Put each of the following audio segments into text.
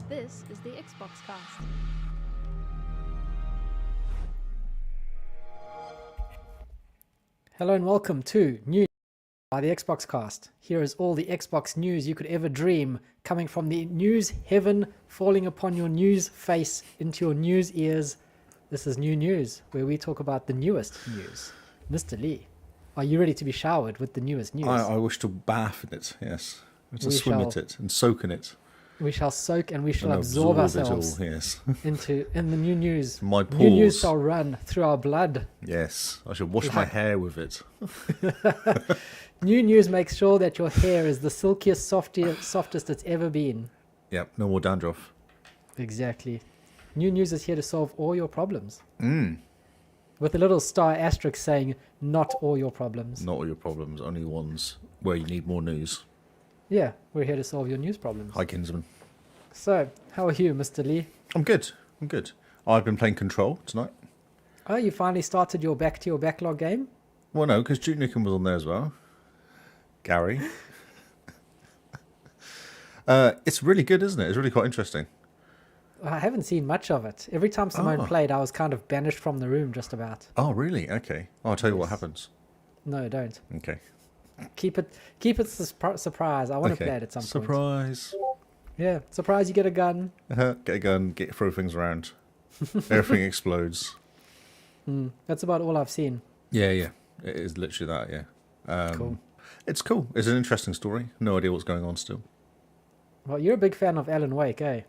This is the XboxCast. Hello and welcome to News by the XboxCast. Here is all the Xbox news you could ever dream, coming from the news heaven, falling upon your news face, into your news ears. This is New News, where we talk about the newest news. Mr. Lee, are you ready to be showered with the newest news? I wish to bath in it, yes. To We swim shall- in it and soak in it. We shall soak and we shall And absorb it ourselves all, yes. in the new news. My New news pores. shall run through our blood. Yes, I should wash my hair with it. New news makes sure that your hair is the silkiest, softest it's ever been. Yep, no more dandruff. Exactly. New news is here to solve all your problems. Mm. With a little star asterisk saying, not all your problems. Not all your problems, only ones where you need more news. Yeah, we're here to solve your news problems. Hi, Kinsman. So, how are you, Mr. Lee? I'm good. I've been playing Control tonight. Oh, you finally started your back to your backlog game? Well, no, because Duke Nukem was on there as well. Gary. It's really good, isn't it? It's really quite interesting. I haven't seen much of it. Every time Simone played, I was kind of banished from the room just about. Oh, really? Okay. I'll tell you what Yes. happens. No, don't. Okay. Keep it surprise. I want to Okay. play it at some point. Surprise. Yeah, surprise you get a gun. Get a gun, throw things around. Everything explodes. That's about all I've seen. Yeah. It is literally that, yeah. Cool. It's cool. It's an interesting story. No idea what's going on still. Well, you're a big fan of Alan Wake, eh?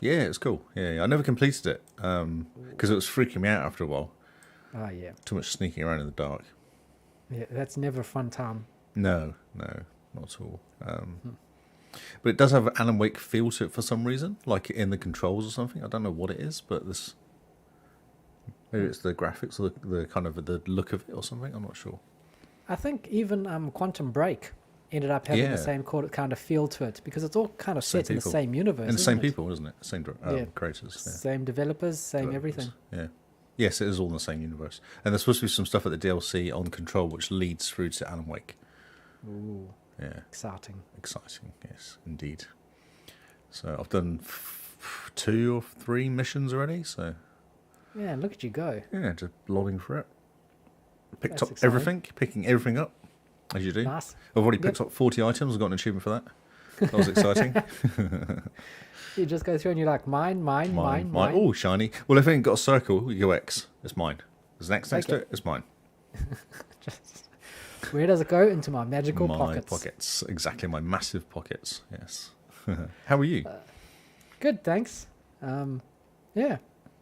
Yeah, it's cool. Yeah. I never completed it because it was freaking me out after a while. Oh, yeah. Too much sneaking around in the dark. Yeah, that's never a fun time. No, not at all. But it does have an Alan Wake feel to it for some reason, like in the controls or something. I don't know what it is, but maybe it's the graphics or the kind of the look of it or something. I'm not sure. I think even Quantum Break ended up having the Yeah. same kind of feel to it because it's all kind of Same set in the people. same universe. And the isn't same it? people, isn't it? Same Yeah. creators. Yeah. Same developers, same Developers. everything. Yeah. Yes, it is all in the same universe. And there's supposed to be some stuff at the DLC on Control which leads through to Alan Wake. Ooh, Yeah, exciting. exciting. Yes, indeed. So I've done 2 or 3 missions already. So Yeah, look at you go. yeah, just plodding for it. Picked That's up exciting. picking everything up, as you do. Nice. I've already picked up 40 items. I got an achievement for that. That was exciting. You just go through and you're like, mine. Oh, shiny. Well, if it ain't got a circle, you go X. It's mine. There's an X next to Okay. it. It's mine. Where does it go? Into my magical My pockets. Exactly, my massive pockets. Yes. How are you? Good, thanks. Yeah,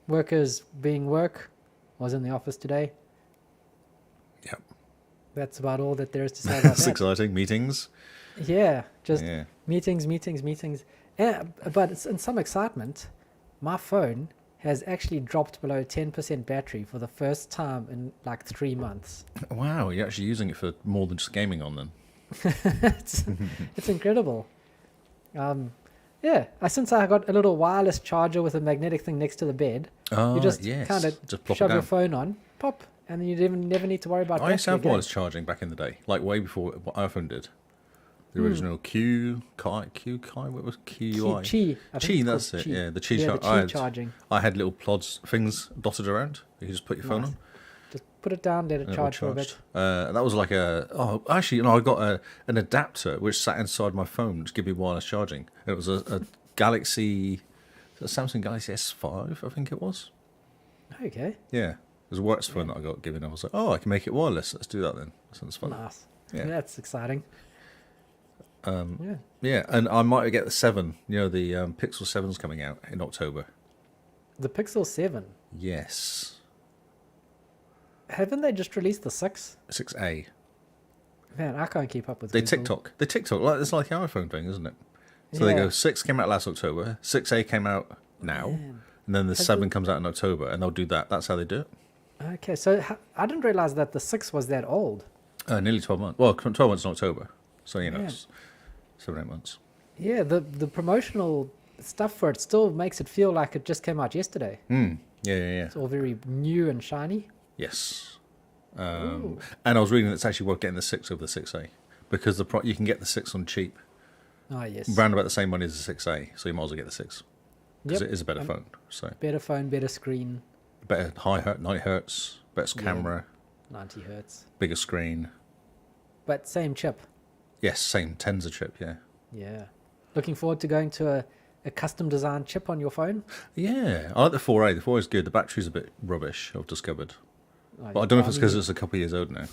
work is being work. I was in the office today. Yep. That's about all that there is to say about That's that. exciting. Meetings. Yeah, just Yeah. meetings. Yeah, but it's in some excitement, my phone has actually dropped below 10% battery for the first time in like 3 months. Wow, you're actually using it for more than just gaming on then. It's incredible. Yeah, since I got a little wireless charger with a magnetic thing next to the bed, Oh, you just yes. kind of just plop it shove your down. phone on, pop, and then you never need to worry about I used to battery have again. wireless charging back in the day, like way before what iPhone did. The original Q, what was QUI? Qi. I think Qi, it's that's called it. Qi. Yeah, the Qi Yeah, char- the I Qi had- charging. I had little plods, things dotted around. You just put your phone Nice. on. Just put it down, let it and it charge for a charged. bit. That was like I got an adapter which sat inside my phone, which gave me wireless charging. It was a Galaxy, a Samsung Galaxy S5, I think it was. Okay, Yeah, it was a works phone that I got given. I was like, oh, I can make it wireless. Let's do that then. That sounds fun. nice. Yeah. That's exciting. Yeah. Yeah, and I might get the 7. You know, the Pixel 7's coming out in October. The Pixel 7. Yes, Haven't they just released the 6? 6A. Man, I can't keep up with They Google. TikTok. Like it's like the iPhone thing, isn't it? So they Yeah. go 6 came out last October, 6A came out now, Man. and then the Has 7 the- comes out in October, and they'll do that. That's how they do it. Okay, so I didn't realize that the 6 was that old. Nearly 12 months. Well, 12 months in October, so you know, Yeah. it's 7-8 months. Yeah, the promotional stuff for it still makes it feel like it just came out yesterday. Yeah. It's all very new and shiny. Yes. Ooh. And I was reading it's actually worth getting the 6 over the 6A because you can get the 6 on cheap, Oh, yes. round about the same money as the 6A, so you might as well get the 6. because Yep. it is a better phone. So Better phone, better screen, better night hertz, better camera, 90 hertz. bigger screen. But same chip. Yes, same tens of chip. Yeah. Yeah. Looking forward to going to a custom designed chip on your phone. Yeah, I like the 4A. The 4A is good. The battery's a bit rubbish, I've discovered. Oh, But I don't know if it's because it's a couple of years old now.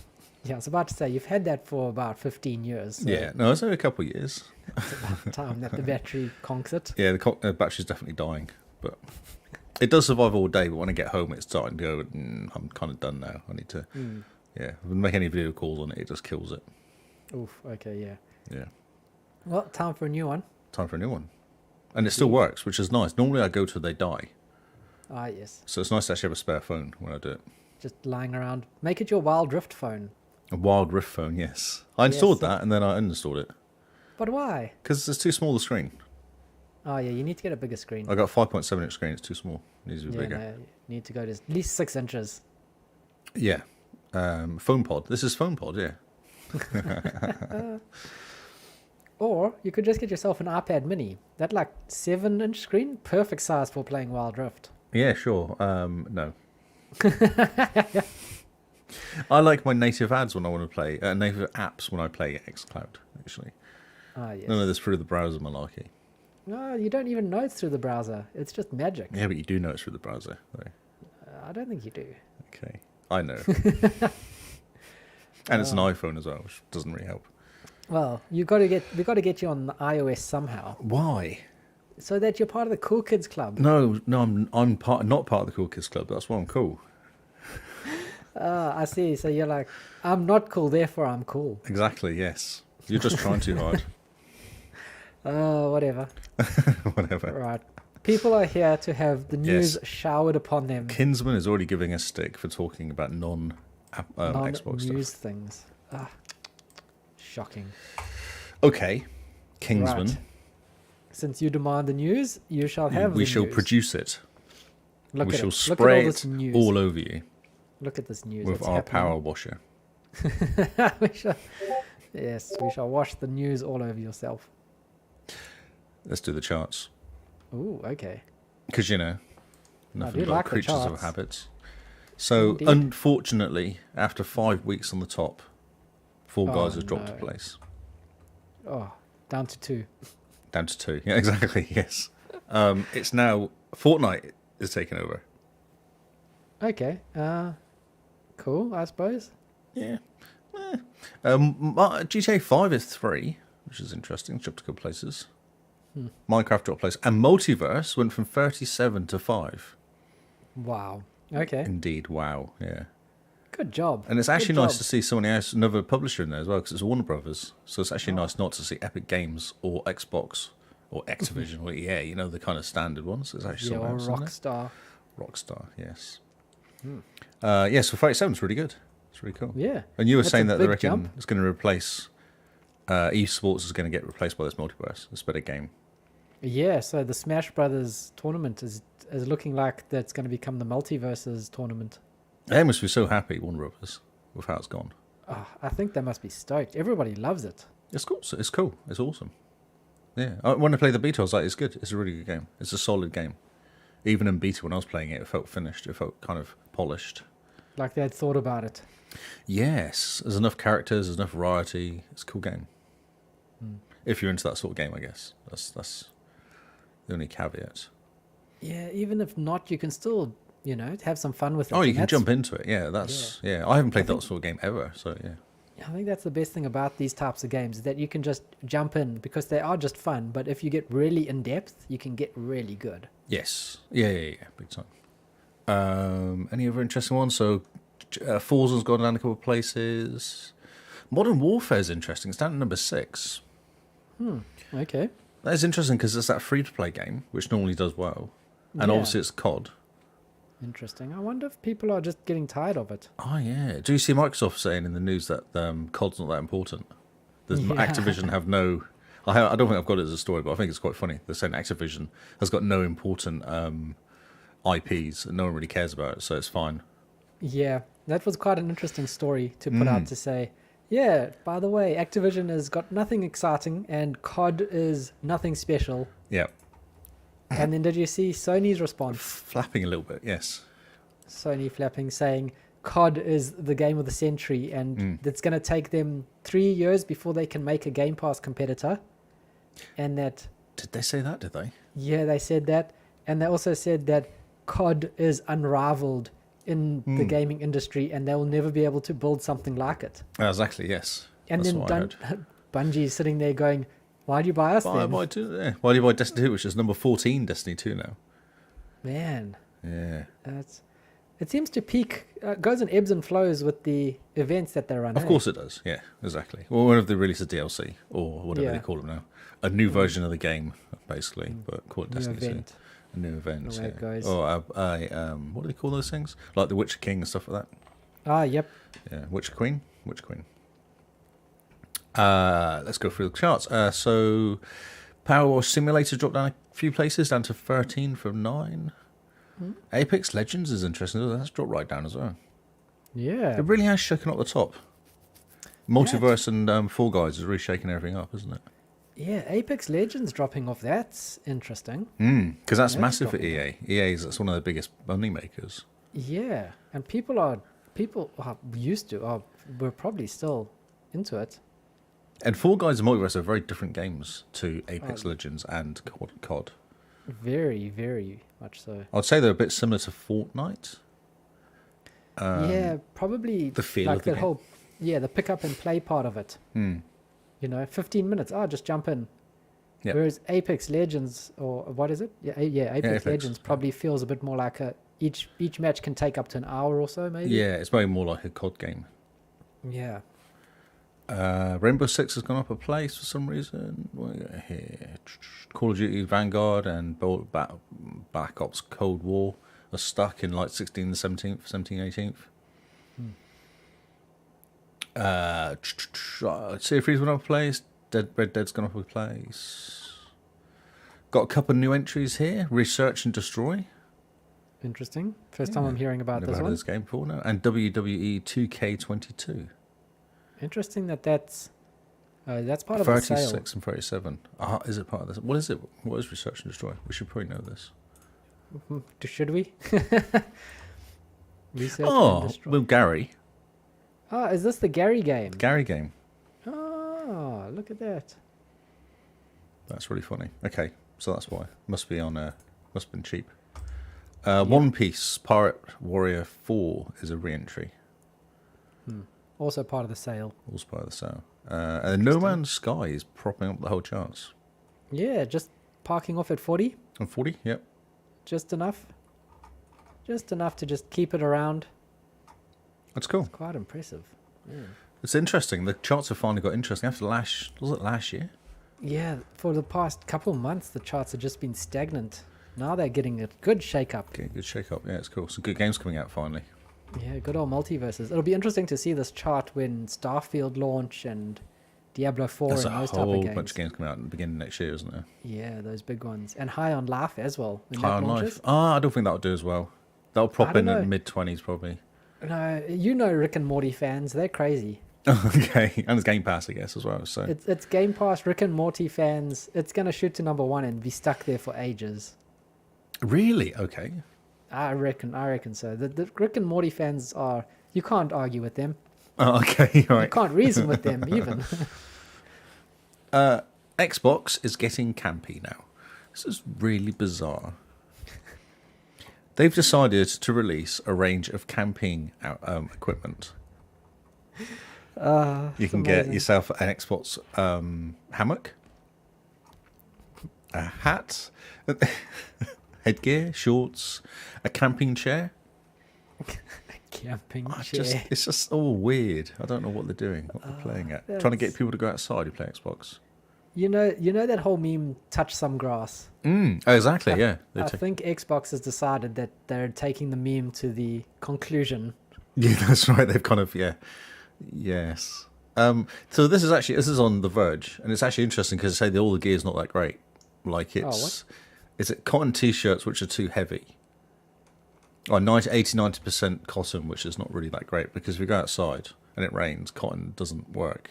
Yeah, I was about to say, you've had that for about 15 years. So Yeah, no, it's only a couple of years. it's about time that the battery conks it. Yeah, the battery's definitely dying, but it does survive all day. But when I get home, it's starting to go. I'm kind of done now. I need to. Yeah, if I make any video calls on it, it just kills it. Oof, okay, yeah. Yeah, Well, time for a new one. time for a new one, and it still works, which is nice. Normally, I go till they die, Ah, yes. so it's nice to actually have a spare phone when I do it. Just lying around. Make it your Wild Rift phone. A Wild Rift phone, yes. I installed Yes. that and then I uninstalled it But why? because it's too small the screen. Oh, yeah, you need to get a bigger screen. I got a 5.7-inch screen. It's too small. It needs to be Yeah, bigger. no, you need to go to at least 6 inches. Yeah. Phone pod. This is phone pod, yeah. Or you could just get yourself an iPad mini. That like 7-inch screen, perfect size for playing Wild Rift. Yeah, sure. No. I like my native ads when I want to play, native apps when I play xCloud, actually. Ah, yes. None of this through the browser malarkey. No, you don't even know it's through the browser. It's just magic. Yeah, but you do know it's through the browser. Though. I don't think you do. Okay. I know. And it's an iPhone as well, which doesn't really help. Well, we got to get you on the iOS somehow, Why? so that you're part of the cool kids club. No, I'm not part of the Cool Kids Club. That's why I'm cool. I see. So you're like, I'm not cool, therefore I'm cool. Exactly, yes. You're just trying too hard. Whatever. Whatever. Right. People are here to have the news Yes. showered upon them. Kinsman is already giving us stick for talking about Xbox Non-news stuff. things. Shocking. Okay, Kingsman. Right. Since you demand the news, you shall have We the shall news. produce it. Look We at shall it. Look at spray all this it news. all over you Look at this news. with that's our happening. power washer. Yes, we shall wash the news all over yourself. Let's do the charts. Ooh, okay. Because, nothing do but like the creatures of charts. habits. So, Indeed. unfortunately, after 5 weeks on the top, Fall Oh, Guys has dropped a no. place. Oh, down to 2. Down to 2. Yeah, exactly, yes. It's now, Fortnite is taking over. Okay. Cool, I suppose. Yeah. GTA 5 is 3, which is interesting. It's dropped a couple places. Minecraft dropped a place. And Multiverse went from 37 to 5. Wow. Okay. Indeed, wow, yeah. Good job. And it's actually Good nice job. to see someone else, another publisher in there as well, because it's Warner Brothers. So it's actually nice not to see Epic Games or Xbox or Activision or EA, the kind of standard ones. It's actually Yeah, someone or else in there. Rockstar. Rockstar, yes. Yeah, so 37 is really good. It's really cool. Yeah. And you were That's saying a that they big reckon jump. it's going to replace esports is going to get replaced by this multiverse. It's a better game. Yeah, so the Smash Brothers tournament is looking like that's going to become the Multiverses tournament. They must be so happy, Warner Brothers, with how it's gone. I think they must be stoked. Everybody loves it. It's cool. It's cool. It's awesome. Yeah. When I played the beta, I was like, it's good. It's a really good game. It's a solid game. Even in beta, when I was playing it, it felt finished. It felt kind of polished. Like they'd thought about it. Yes. There's enough characters. There's enough variety. It's a cool game. If you're into that sort of game, I guess. That's the only caveat. Yeah, even if not, you can still, have some fun with it. Oh, you And can that's- jump into it. Yeah, yeah. I haven't played that sort of game ever, so yeah. I think that's the best thing about these types of games, is that you can just jump in because they are just fun. But if you get really in depth, you can get really good. Yes. Yeah. Big time. Any other interesting ones? So, Forza's gone down a couple of places. Modern Warfare's interesting. It's down to number 6. Okay. That is interesting because it's that free-to-play game, which normally does well. And Yeah. obviously it's COD. Interesting. I wonder if people are just getting tired of it. Oh, yeah. Do you see Microsoft saying in the news that COD's not that important? There's Yeah. Activision have no... I don't think I've got it as a story, but I think it's quite funny. They're saying Activision has got no important IPs and no one really cares about it, so it's fine. Yeah, that was quite an interesting story to put out to say, yeah, by the way, Activision has got nothing exciting and COD is nothing special. Yeah. And then did you see Sony's response? Flapping a little bit, yes. Sony flapping, saying COD is the game of the century, and it's going to take them 3 years before they can make a Game Pass competitor. And that... Did they say that, did they? Yeah, they said that. And they also said that COD is unrivaled in the gaming industry, and they will never be able to build something like it. Exactly, yes. And That's then what I heard. Bungie's sitting there going, why do you buy us then? Why do you buy Destiny 2, which is number 14 Destiny 2 now? Man. Yeah. It seems to peak, goes in ebbs and flows with the events that they run. Of course it does, yeah, exactly. Well, whenever they release a DLC, or whatever they call them now. A new version of the game, basically, but call it Destiny 2. A new event, the way it goes. Or what do they call those things? Like the Witcher King and stuff like that. Ah, yep. Yeah, Witcher Queen. Let's go through the charts. So, Power Wash Simulator dropped down a few places, down to 13 from 9. Apex Legends is interesting. That's dropped right down as well. Yeah. It really has shaken up the top. Multiverse and Fall Guys is really shaking everything up, isn't it? Yeah, Apex Legends dropping off. That's interesting. Because that's massive for EA. That's one of the biggest money makers. Yeah, and people are used to, we're probably still into it. And Fall Guys and Multiverse are very different games to Apex Legends and COD. Very, very much so. I'd say they're a bit similar to Fortnite. Yeah, probably the feel like of the that game. whole, the pick up and play part of it. 15 minutes. Just jump in. Yep. Whereas Apex Legends, or what is it? Apex Apex. Legends probably feels a bit more like each match can take up to an hour or so, maybe. Yeah, it's very more like a COD game. Yeah. Rainbow Six has gone up a place for some reason. What do we got here? Call of Duty Vanguard and Black Ops Cold War are stuck in like 16th, 17th, 17th, 18th. Sea of Thieves went up a place. Red Dead's gone up a place. Got a couple of new entries here. Research and Destroy. Interesting. First time I'm hearing about Never this heard one. of this game before now. And WWE 2K22. Interesting that's part of the sale. 36 and 37. Is it part of this? What is it? What is Research and Destroy? We should probably know this. Should we? Research and Oh, Destroy. well, Gary. Is this the Gary game? Gary game. Oh, look at that. That's really funny. Okay, so that's why. Must have been cheap. One Piece Pirate Warrior 4 is a re-entry. Also part of the sale. Also part of the sale. And No Man's Sky is propping up the whole charts. Yeah, just parking off at 40. And 40, yep. Just enough. Just enough to just keep it around. That's cool. Quite impressive. Yeah. It's interesting. The charts have finally got interesting. After last year? Yeah, for the past couple of months, the charts have just been stagnant. Now they're getting a good shake-up. Okay, good shake-up. Yeah, it's cool. Some good games coming out finally. Yeah, good old multiverses. It'll be interesting to see this chart when Starfield launch and Diablo 4 There's and a those type of whole games. bunch of games coming out at the beginning of next year, isn't there? Yeah, those big ones. And High on Life as well. When High that on launches. Life. I don't think that'll do as well. That'll prop I don't in at know. mid-20s probably. No, you know Rick and Morty fans. They're crazy. Okay, and there's Game Pass, I guess, as well. So It's Game Pass, Rick and Morty fans. It's going to shoot to number 1 and be stuck there for ages. really, okay. I reckon so. The Rick and Morty fans are... You can't argue with them. Oh, okay, all You right. can't reason with them, even. Xbox is getting campy now. This is really bizarre. They've decided to release a range of camping equipment. You can get amazing. yourself an Xbox hammock, a hat, headgear, shorts, a camping chair. Camping chair. It's just all weird. I don't know what they're doing, what they're playing at. Trying to get people to go outside who play Xbox. You know that whole meme, touch some grass? Oh, exactly, yeah. I think Xbox has decided that they're taking the meme to the conclusion. Yeah, that's right. They've kind of, yeah. Yes. So this is on The Verge, and it's actually interesting because they say that all the gear's not that great. Like what? Is it cotton t-shirts which are too heavy? Or 80-90% cotton, which is not really that great because if you go outside and it rains, cotton doesn't work.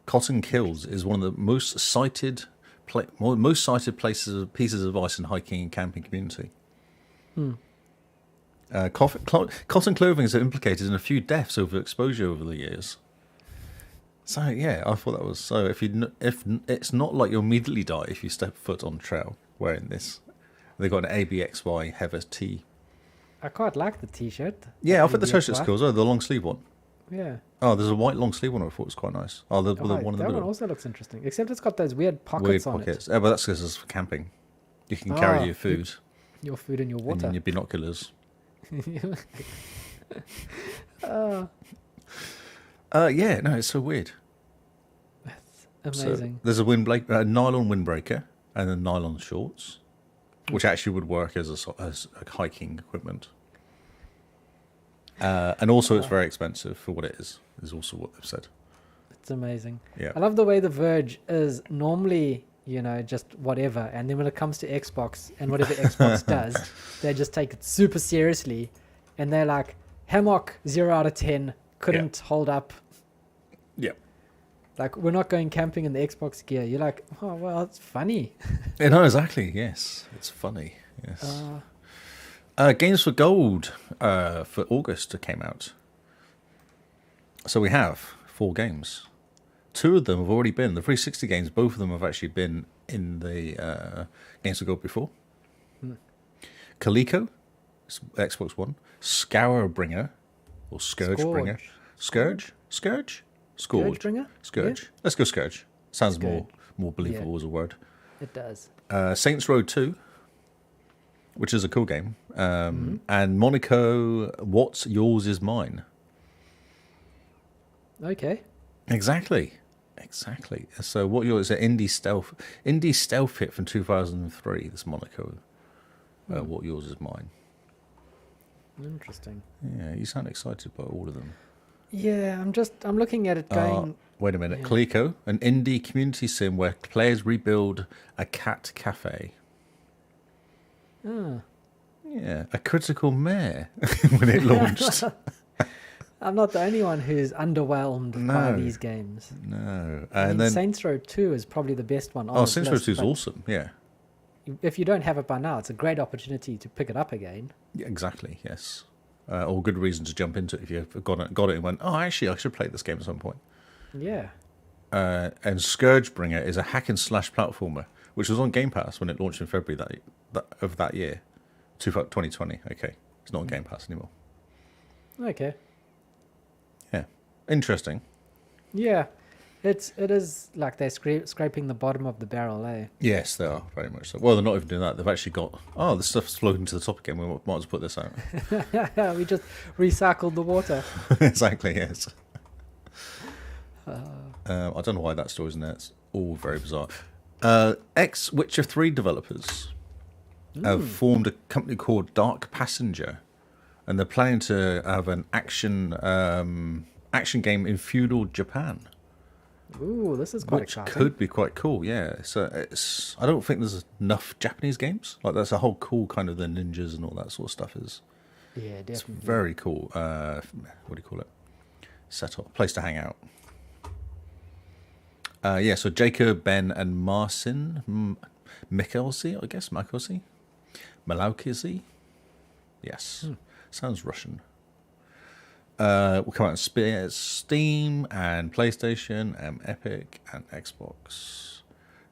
Cotton Kills is one of the most cited most cited pieces of advice in hiking and camping community. Cotton clothing is implicated in a few deaths over exposure over the years. So yeah, I thought that was so. If it's not like you'll immediately die if you step foot on trail wearing this. They got an ABXY Heather T. I quite like the t-shirt. Yeah, I think the t-shirt's cool. Oh, the long sleeve one. Yeah. Oh, there's a white long sleeve one I thought was quite nice. Oh, the one in the middle. That one also looks interesting, except it's got those weird pockets on it. Yeah, but that's because it's for camping. You can carry your food. Your food and your water. And your binoculars. Yeah, no, it's so weird. That's amazing. So there's a nylon windbreaker and then nylon shorts, which actually would work as a hiking equipment. And also it's very expensive for what it is also what they've said. It's amazing. Yeah. I love the way the Verge is normally, just whatever. And then when it comes to Xbox and whatever Xbox does, they just take it super seriously. And they're like, Hammock 0 out of 10, couldn't hold up. Yeah. Like, we're not going camping in the Xbox gear. You're like, oh, well, it's funny. Yeah, no, exactly. Yes, it's funny. Yes. Games for Gold for August came out. So we have 4 games. 2 of them have already been. The 360 games, both of them have actually been in the Games for Gold before. Coleco, Xbox One. Scourbringer, or Scourgebringer. Scourge? Scourge? Scourgebringer? Scourge. Yeah. Let's go Scourge. Sounds more believable as a word. It does. Saints Row 2, which is a cool game. And Monaco, What's Yours Is Mine. Okay. Exactly. So what yours is an indie stealth hit from 2003, this Monaco. What Yours Is Mine. Interesting. Yeah, you sound excited by all of them. Yeah, I'm looking at it going... Wait a minute. Coleco, an indie community sim where players rebuild a cat cafe. Yeah, a critical mare when it launched. I'm not the only one who's underwhelmed by these games. No. Then Saints Row 2 is probably the best one on this Saints Row 2 is awesome, yeah. If you don't have it by now, it's a great opportunity to pick it up again. Yeah, exactly, yes. Or good reason to jump into it if you've got it and went, oh, actually, I should play this game at some point. Yeah. And Scourgebringer is a hack and slash platformer, which was on Game Pass when it launched in February of that year, 2020. Okay, it's not on Game Pass anymore. Okay. Yeah, interesting. Yeah, it is like they're scraping the bottom of the barrel, eh? Yes, they are very much so. Well, they're not even doing that. They've actually got this stuff's floating to the top again. We might as well put this out. We just recycled the water. Exactly. Yes. I don't know why that story's in there. It's all very bizarre. Ex-Witcher 3 developers have formed a company called Dark Passenger, and they're planning to have an action game in feudal Japan. Ooh, this is quite exciting. Which could be quite cool, yeah. So I don't think there's enough Japanese games. Like, that's a whole cool kind of the ninjas and all that sort of stuff is. Yeah, definitely. It's very cool. What do you call it? Set-up. Place to hang out. So Jacob, Ben, and Marcin Mikelsi, I guess. Malaukisi? Yes. Sounds Russian. Will come out on Steam and PlayStation and Epic and Xbox.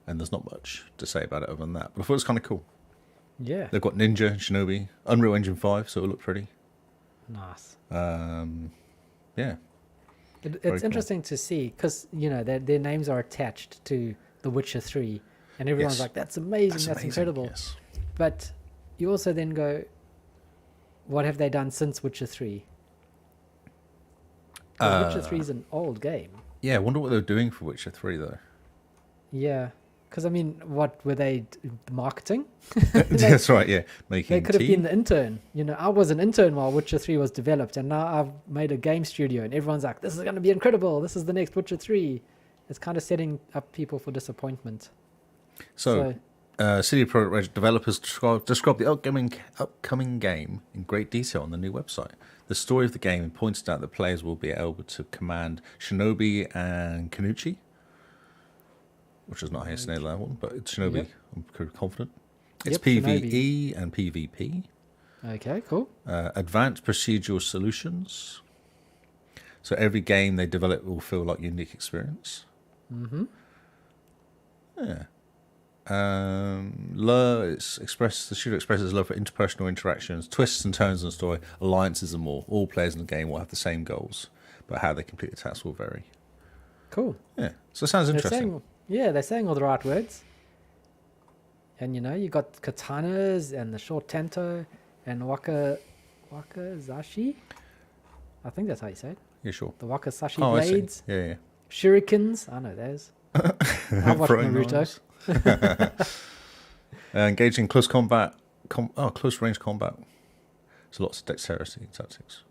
And there's not much to say about it other than that. But I thought it was kind of cool. Yeah. They've got Ninja, Shinobi, Unreal Engine 5, so it'll look pretty. Nice. Yeah. It's interesting to see because, their names are attached to The Witcher 3. And everyone's like, that's amazing, that's incredible. Yes. But you also then go, what have they done since Witcher 3? Witcher 3 is an old game. Yeah, I wonder what they were doing for Witcher 3, though. Yeah, because, what were they marketing? That's right, yeah. They could have been the intern. I was an intern while Witcher 3 was developed, and now I've made a game studio, and everyone's like, this is going to be incredible. This is the next Witcher 3. It's kind of setting up people for disappointment. So CD Projekt developers describe the upcoming game in great detail on the new website. The story of the game pointed out that players will be able to command Shinobi and Kanuchi. which is not a Snake level, but it's Shinobi. Yep. I'm pretty confident. It's Yep, PvE and PvP. Okay, cool. Advanced procedural solutions. So every game they develop will feel like a unique experience. Mm-hmm. Yeah. The shooter expresses love for interpersonal interactions, twists and turns in the story, alliances and more. All players in the game will have the same goals, but how they complete the tasks will vary. Cool. Yeah, so it sounds interesting. They're saying all the right words. And you got katanas and the short tento and wakazashi. I think that's how you say it. Yeah, sure. The wakazashi I blades. see. Yeah. Shurikens. I know those. I watched Naruto. Engaging close combat, close range combat. So lots of dexterity tactics.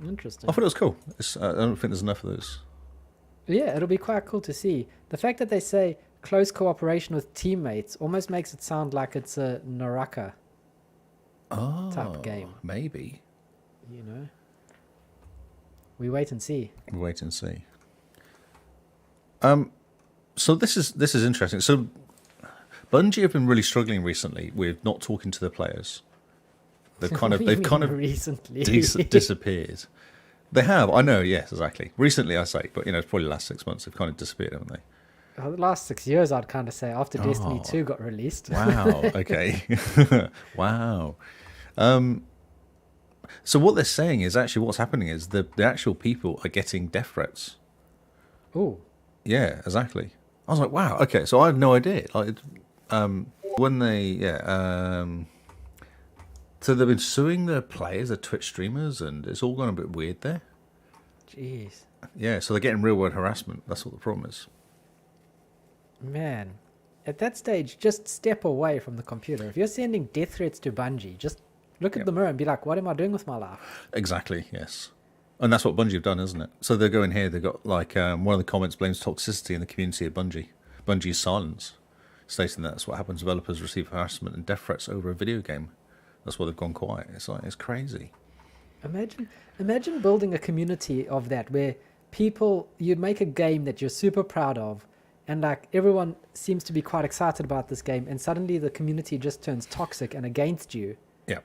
Interesting. I thought it was cool. I don't think there's enough of those. Yeah, it'll be quite cool to see. The fact that they say close cooperation with teammates almost makes it sound like it's a Naraka type game. Maybe. We wait and see. We wait and see. So this is interesting. So Bungie have been really struggling recently with not talking to the players. They've kind of recently disappeared. They have, I know, yes, exactly. Recently, I say, but it's probably the last 6 months they've kind of disappeared, haven't they? The last 6 years, I'd kind of say, after Destiny 2 got released. Wow. Okay. Wow. So what they're saying is actually what's happening is the actual people are getting death threats. Oh. Yeah, exactly. I was like, wow. Okay, so I had no idea. Like, when they, so they've been suing the players, the Twitch streamers, and it's all gone a bit weird there. Jeez. Yeah, so they're getting real world harassment. That's what the problem is. Man, at that stage, just step away from the computer. If you're sending death threats to Bungie, just look at the mirror and be like, what am I doing with my life? Exactly, yes. And that's what Bungie have done, isn't it? So they're going here, they've got like one of the comments blames toxicity in the community of Bungie. Bungie's silence, stating that's what happens. Developers receive harassment and death threats over a video game. That's why they've gone quiet. It's crazy. Imagine building a community of that where you'd make a game that you're super proud of, and like everyone seems to be quite excited about this game, and suddenly the community just turns toxic and against you. Yeah.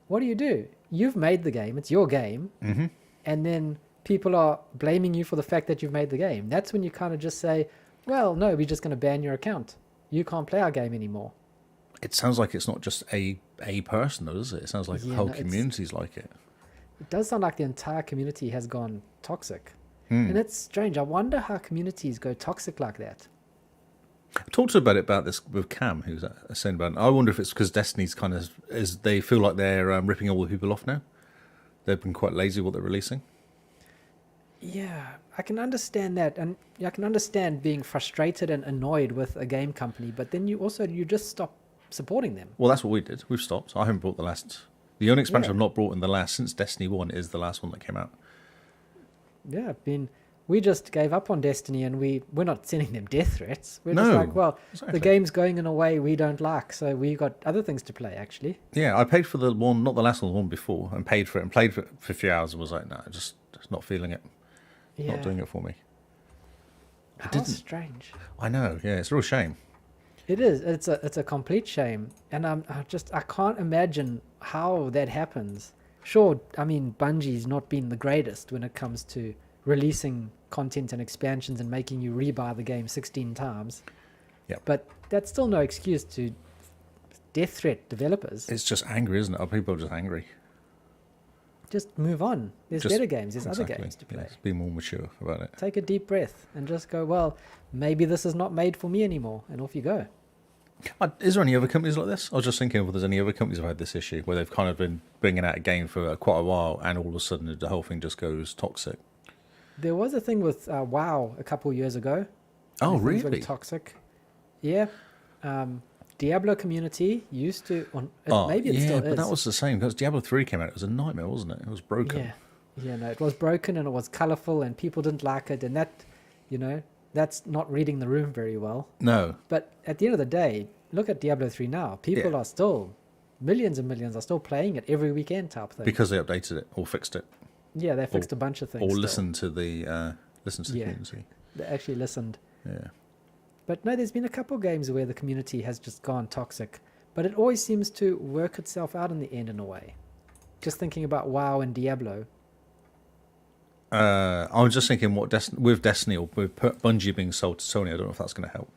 What do? You've made the game. It's your game. Mm-hmm. And then people are blaming you for the fact that you've made the game. That's when you kind of just say, well, no, we're just going to ban your account. You can't play our game anymore. It sounds like it's not just a person, though, does it? It sounds like the whole community's like it. It does sound like the entire community has gone toxic. And it's strange. I wonder how communities go toxic like that. I talked about this with Cam, who's saying about it. I wonder if it's because Destiny's kind of they feel like they're ripping all the people off now. They've been quite lazy with what they're releasing. Yeah, I can understand that, and I can understand being frustrated and annoyed with a game company, but then you just stop supporting them. Well, that's what we did. We've stopped. I haven't brought the only expansion I've not brought in the last since Destiny 1 is the last one that came out. Yeah, we just gave up on Destiny, and we're not sending them death threats. We're just like, well, exactly. The game's going in a way we don't like, so we got other things to play, actually. Yeah, I paid for the one, not the last one, the one before, and paid for it, and played for it for a few hours, and was like, no, just not feeling it. Yeah. Not doing it for me. How strange. I know, yeah, it's a real shame. It is. It's a complete shame, and I can't imagine how that happens. Sure, I mean, Bungie's not been the greatest when it comes to releasing content and expansions and making you rebuy the game 16 times. Yep. But that's still no excuse to death threat developers. It's just angry, isn't it? People are just angry. Just move on. There's better games. There's other games to play. Yes, be more mature about it. Take a deep breath and just go, well, maybe this is not made for me anymore, and off you go. Is there any other companies like this? I was just thinking if there's any other companies who've had this issue where they've kind of been bringing out a game for quite a while and all of a sudden the whole thing just goes toxic. There was a thing with WoW a couple of years ago. Oh, really? Really toxic. Yeah. Diablo community used to... maybe it still is. But that was the same. Because Diablo 3 came out. It was a nightmare, wasn't it? It was broken. Yeah, no, it was broken and it was colourful and people didn't like it. And that, that's not reading the room very well. No. But at the end of the day, look at Diablo 3 now. People are still... Millions and millions are still playing it every weekend type thing. Because they updated it or fixed it. Yeah, they fixed a bunch of things. Or listened to the community. They actually listened. Yeah. But no, there's been a couple games where the community has just gone toxic, but it always seems to work itself out in the end in a way. Just thinking about WoW and Diablo. I was just thinking with Destiny or with Bungie being sold to Sony, I don't know if that's going to help.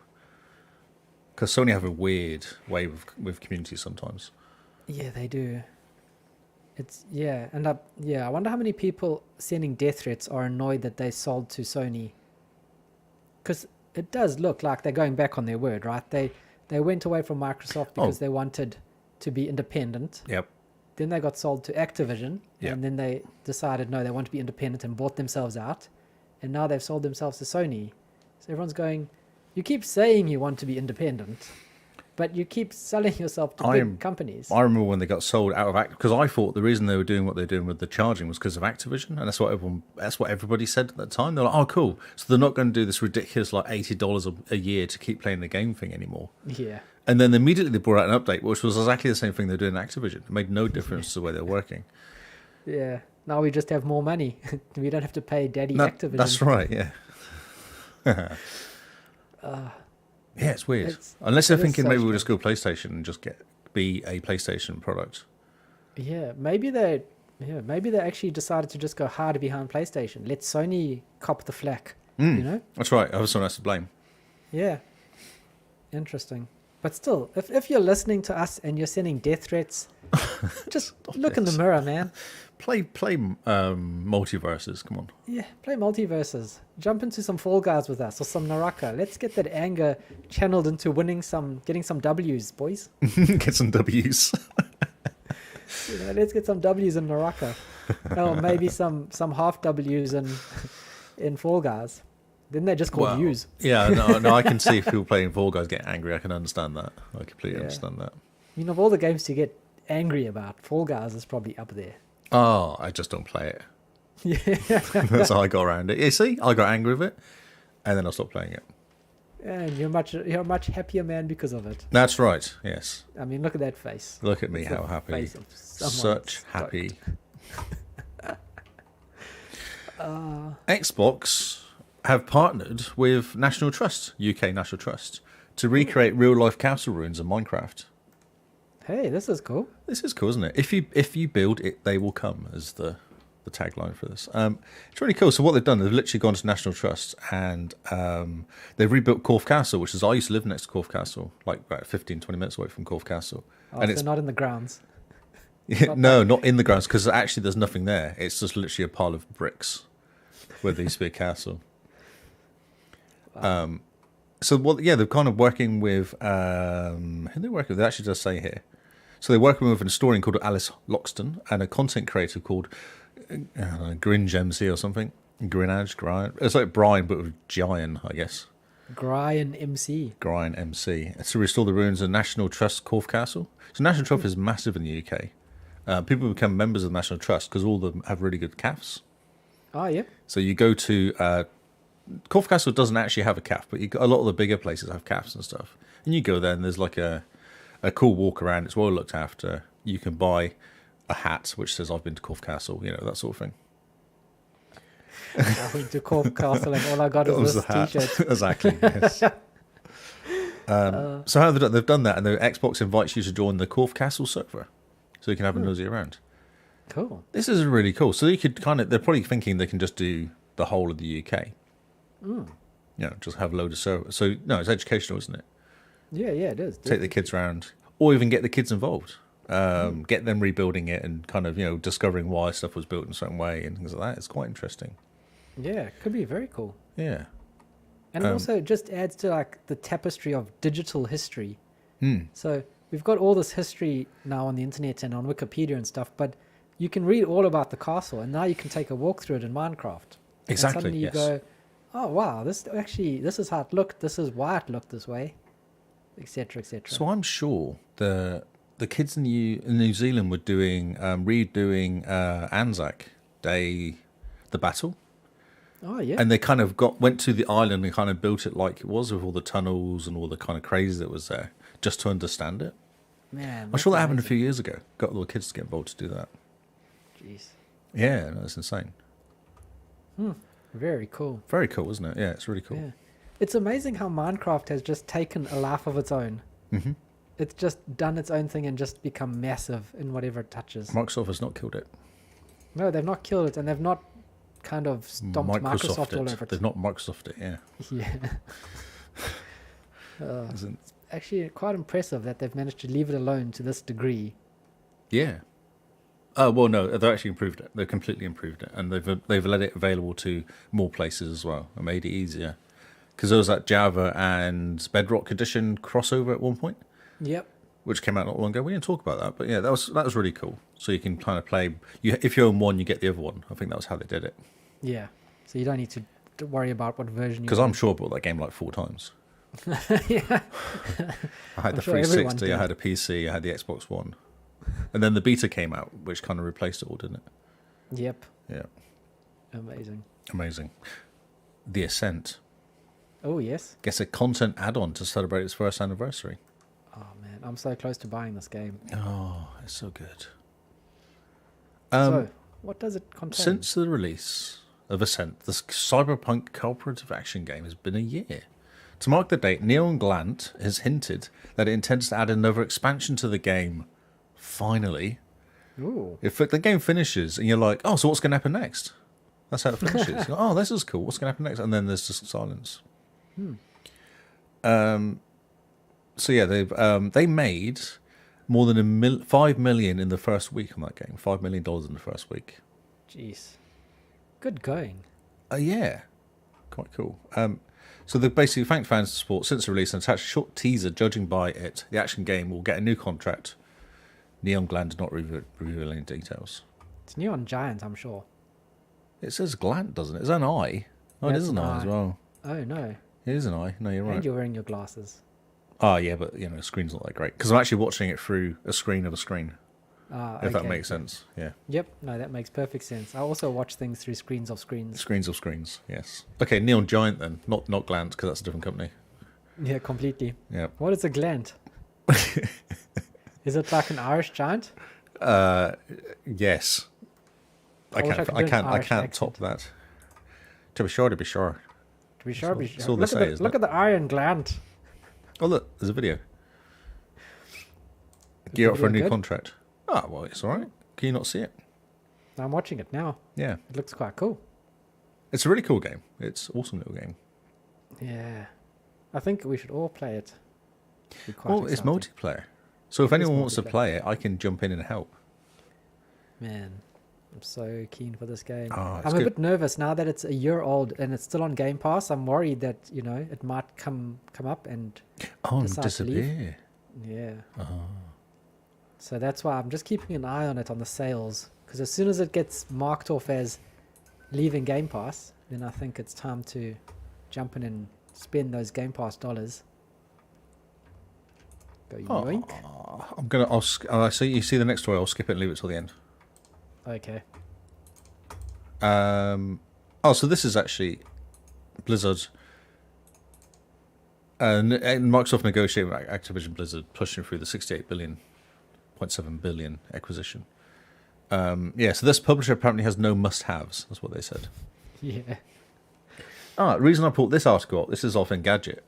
Because Sony have a weird way with community sometimes. Yeah, they do. I wonder how many people sending death threats are annoyed that they sold to Sony. Because it does look like they're going back on their word, right? They went away from Microsoft because they wanted to be independent. Yep. Then they got sold to Activision, Yep. and then they decided, no, they want to be independent and bought themselves out. And now they've sold themselves to Sony. So everyone's going, you keep saying you want to be independent, but you keep selling yourself to big companies. I remember when they got sold out of Activision, because I thought the reason they were doing what they're doing with the charging was because of Activision, and that's what everybody said at the time. They're like, oh, cool. So they're not going to do this ridiculous like $80 a year to keep playing the game thing anymore. Yeah. And then immediately they brought out an update, which was exactly the same thing they're doing in Activision. It made no difference to the way they're working. Yeah. Now we just have more money. We don't have to pay Daddy Activision. That's right, yeah. Yeah, it's weird. Unless they're thinking maybe we'll just go PlayStation and just be a PlayStation product. Yeah, maybe they actually decided to just go harder behind PlayStation. Let Sony cop the flack. You know? That's right. I was someone else to blame. Yeah. Interesting. But still, if you're listening to us and you're sending death threats, just look in the mirror, man. Play multiverses. Come on. Yeah, play multiverses. Jump into some Fall Guys with us or some Naraka. Let's get that anger channeled into getting some W's, boys. Get some W's. Let's get some W's in Naraka. Or maybe some half W's in Fall Guys. Then they're just called U's. Yeah, no, I can see if people playing Fall Guys get angry. I can understand that. I completely understand that. I mean, of all the games to get angry about, Fall Guys is probably up there. Oh, I just don't play it. Yeah. That's how I got around it. You see, I got angry with it, and then I stopped playing it. And you're a much happier man because of it. That's right, yes. I mean, look at that face. Look at me, how happy. Such happy. Xbox have partnered with National Trust, UK National Trust, to recreate real-life castle ruins in Minecraft. Hey, this is cool. This is cool, isn't it? If you build it, they will come, as the tagline for this. It's really cool. So what they've done, they've literally gone to National Trust and they've rebuilt Corfe Castle, which is, I used to live next to Corfe Castle, like about 15, 20 minutes away from Corfe Castle. Oh, and so it's not in the grounds? Not in the grounds, because actually there's nothing there. It's just literally a pile of bricks where there used to be a castle. Wow. They're kind of working with, who they're working with, it actually does say here. So they're working with an historian called Alice Loxton and a content creator called Gringe MC or something. Grinage. It's like Brian, but with Giant, I guess. Brian MC. To restore the ruins of National Trust Corfe Castle. So National Trust is massive in the UK. People become members of the National Trust because all of them have really good CAFs. Oh, yeah. So you go to... Corfe Castle doesn't actually have a CAF, but a lot of the bigger places have CAFs and stuff. And you go there and there's like a cool walk around. It's well looked after. You can buy a hat which says I've been to Corfe Castle, that sort of thing. I went to Corfe Castle and all I got is this t-shirt. Exactly, yes. So how they've done that, and the Xbox invites you to join the Corfe Castle server, so you can have a nosy around. Cool. This is really cool. So you could they're probably thinking they can just do the whole of the UK. Just have a load of servers. So no, it's educational, isn't it? Yeah, it is. Take the kids around, or even get the kids involved. Get them rebuilding it and kind of discovering why stuff was built in a certain way and things like that. It's quite interesting. Yeah, it could be very cool. Yeah, and it also just adds to like the tapestry of digital history. So we've got all this history now on the internet and on Wikipedia and stuff, but you can read all about the castle, and now you can take a walk through it in Minecraft. Exactly. And suddenly you go, oh wow, this is how it looked. This is why it looked this way, etc., etc. So I'm sure the kids in New Zealand were redoing Anzac Day, the battle. Oh yeah. And they kind of went to the island and kind of built it like it was, with all the tunnels and all the kind of crazy that was there, just to understand it. Man, I'm sure that happened a few years ago. Got all the kids to get involved to do that. Jeez. Yeah, no, that's insane. Very cool. Very cool, isn't it? Yeah, it's really cool. Yeah. It's amazing how Minecraft has just taken a life of its own. Hmm. It's just done its own thing and just become massive in whatever it touches. Microsoft has not killed it. No, they've not killed it, and they've not kind of stomped Microsoft all over it. They've not Microsoft it, yeah. Yeah. Isn't- It's actually quite impressive that they've managed to leave it alone to this degree. Yeah. Oh, well, no, they've actually improved it. They've completely improved it. And they've let it available to more places as well and made it easier. Because there was that Java and Bedrock Edition crossover at one point, Yep. which came out not long ago. We didn't talk about that, but yeah, that was really cool. So you can kind of play. If you own one, you get the other one. I think that was how they did it. Yeah. So you don't need to worry about what version you Because I'm sure I bought that game like 4 times. Yeah. I had I'm the sure everyone 360, I did. had a PC, I had the Xbox One. And then the beta came out, which kind of replaced it all, didn't it? Yep. Yeah. Amazing. Amazing. The Ascent Oh, yes. gets a content add-on to celebrate its first anniversary. Oh, man. I'm so close to buying this game. Oh, it's so good. So, what does it contain? Since the release of Ascent, the cyberpunk cooperative action game has been a year. To mark the date, Neon Glant has hinted that it intends to add another expansion to the game. Finally. Ooh. If the game finishes and you're like, oh, so what's going to happen next? That's how it finishes. You're like, oh, this is cool. What's going to happen next? And then there's just silence. So yeah, they made more than 5 million in the first week on that game. $5 million in the first week. Jeez. Good going. Yeah, quite cool. So they basically thanked fans for support since the release and attached a short teaser. Judging by it, the action game will get a new contract. Neon Gland did not reveal any details. It's Neon Giant, I'm sure. It says Gland, doesn't it? Is that an eye? Oh, it That's is an an eye as eye. well. Oh, no. It is an eye. No, you're right. And you're wearing your glasses. Oh, yeah, but the screen's not that great because I'm actually watching it through a screen of a screen. If that Okay. makes sense. Yeah. Yep. No, that makes perfect sense. I also watch things through screens of screens. Screens of screens. Yes. Okay, Neon Giant then, not Glant because that's a different company. Yeah, completely. Yeah. What is a gland? Is it like an Irish giant? Yes. I wish I can't. could do an I Irish can't top that. To be sure. To be sure. To be sure, be That's sure. all they Look, say, at the, isn't look it? at the iron gland. Oh look, there's a video. Gear up for a video new good? contract. Ah, well, it's all right. Can you not see it? I'm watching it now. Yeah, It looks quite cool. it's a really cool game. It's an awesome little game. Yeah. I think we should all play it. Be quite Well, it's exciting. multiplayer. So if It is anyone wants to multiplayer. play it, I can jump in and help. Man, I'm so keen for this game. Oh, it's I'm a good. bit nervous now that it's a year old and it's still on Game Pass. I'm worried that, it might come up and Oh, and decide to leave. disappear. yeah. Oh. So that's why I'm just keeping an eye on it on the sales. Because as soon as it gets marked off as leaving Game Pass, then I think it's time to jump in and spend those Game Pass dollars. Go yoink. I'll see. You see the next story. I'll skip it and leave it till the end. Okay. So this is actually Blizzard. And Microsoft negotiating with Activision Blizzard, pushing through the 68.7 billion acquisition. So this publisher apparently has no must-haves. That's what they said. Yeah. The reason I pulled this article up, this is off Engadget,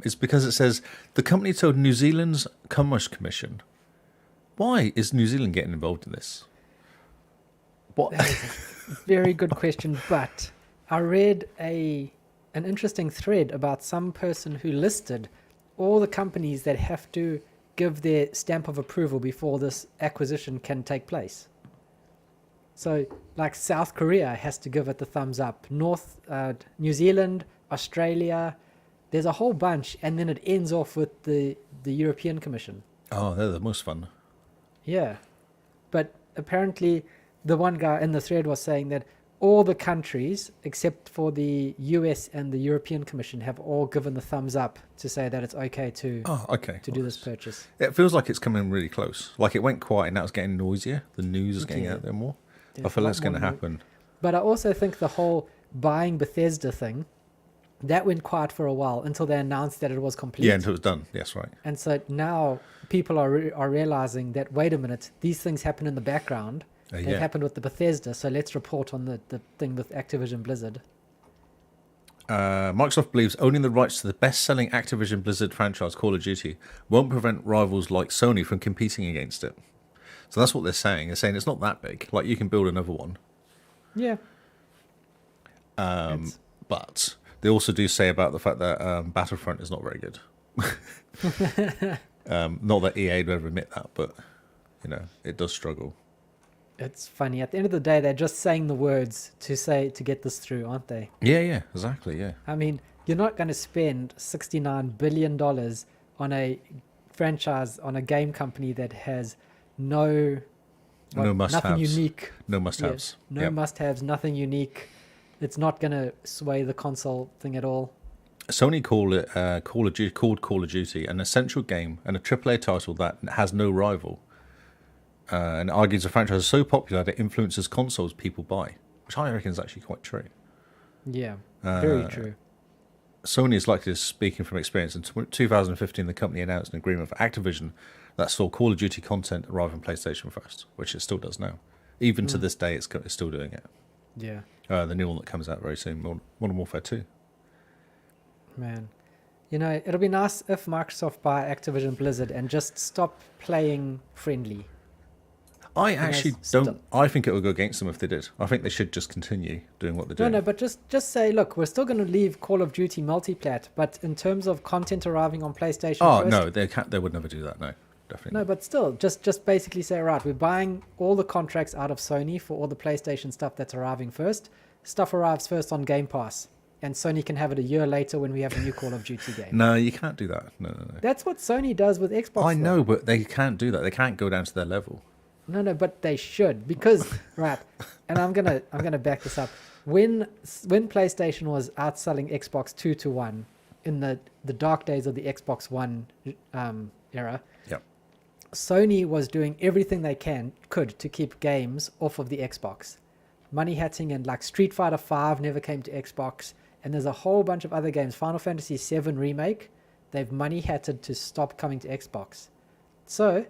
is because it says the company told New Zealand's Commerce Commission. Why is New Zealand getting involved in this? What? Very good question, but I read an interesting thread about some person who listed all the companies that have to give their stamp of approval before this acquisition can take place. So, like South Korea has to give it the thumbs up, New Zealand, Australia, there's a whole bunch, and then it ends off with the European Commission. Oh, they're the most fun. Yeah, but apparently the one guy in the thread was saying that all the countries except for the US and the European Commission have all given the thumbs up to say that it's okay to do this purchase. It feels like it's coming really close. Like it went quiet and now it's getting noisier. The news is getting Yeah. out there more. There's I feel a lot that's going to more happen. But I also think the whole buying Bethesda thing, that went quiet for a while until they announced that it was complete. Yeah, until it's done. Yes, right. And so now people are realizing that, wait a minute, these things happen in the background. They've Yeah. happened with the Bethesda, so let's report on the thing with Activision Blizzard. Microsoft believes owning the rights to the best-selling Activision Blizzard franchise, Call of Duty, won't prevent rivals like Sony from competing against it. So that's what they're saying. They're saying it's not that big. Like, you can build another one. Yeah. But they also do say about the fact that Battlefront is not very good. Not that EA would ever admit that, but, it does struggle. It's funny. At the end of the day, they're just saying the words to get this through, aren't they? Yeah, exactly, yeah. I mean, you're not going to spend $69 billion on a franchise, on a game company that has nothing must-haves. unique. No must-haves. No must-haves, nothing unique. It's not going to sway the console thing at all. Sony called Call of Duty an essential game and a AAA title that has no rival. And argues the franchise is so popular that it influences consoles people buy, which I reckon is actually quite true. Yeah, very true. Sony is likely to, speaking from experience. In 2015, the company announced an agreement for Activision that saw Call of Duty content arrive on PlayStation first, which it still does now. Even to this day, it's still doing it. Yeah. The new one that comes out very soon, Modern Warfare 2. Man, it'll be nice if Microsoft buy Activision Blizzard and just stop playing friendly. I actually don't. I think it would go against them if they did. I think they should just continue doing what they're doing. No, but just say, look, we're still going to leave Call of Duty multiplat, but in terms of content arriving on PlayStation. Oh no, they can't. They would never do that. No, definitely. No, not. but still, just basically say, right, we're buying all the contracts out of Sony for all the PlayStation stuff that's arriving first. Stuff arrives first on Game Pass, and Sony can have it a year later when we have a new Call of Duty game. No, you can't do that. No. That's what Sony does with Xbox. I know, but they can't do that. They can't go down to their level. No, but they should, because right, and I'm gonna back this up. When PlayStation was outselling Xbox 2-1 in the dark days of the Xbox One era, Yep. Sony was doing everything they could to keep games off of the Xbox. Money hatting, and like Street Fighter V never came to Xbox, and there's a whole bunch of other games. Final Fantasy VII Remake, they've money hatted to stop coming to Xbox. So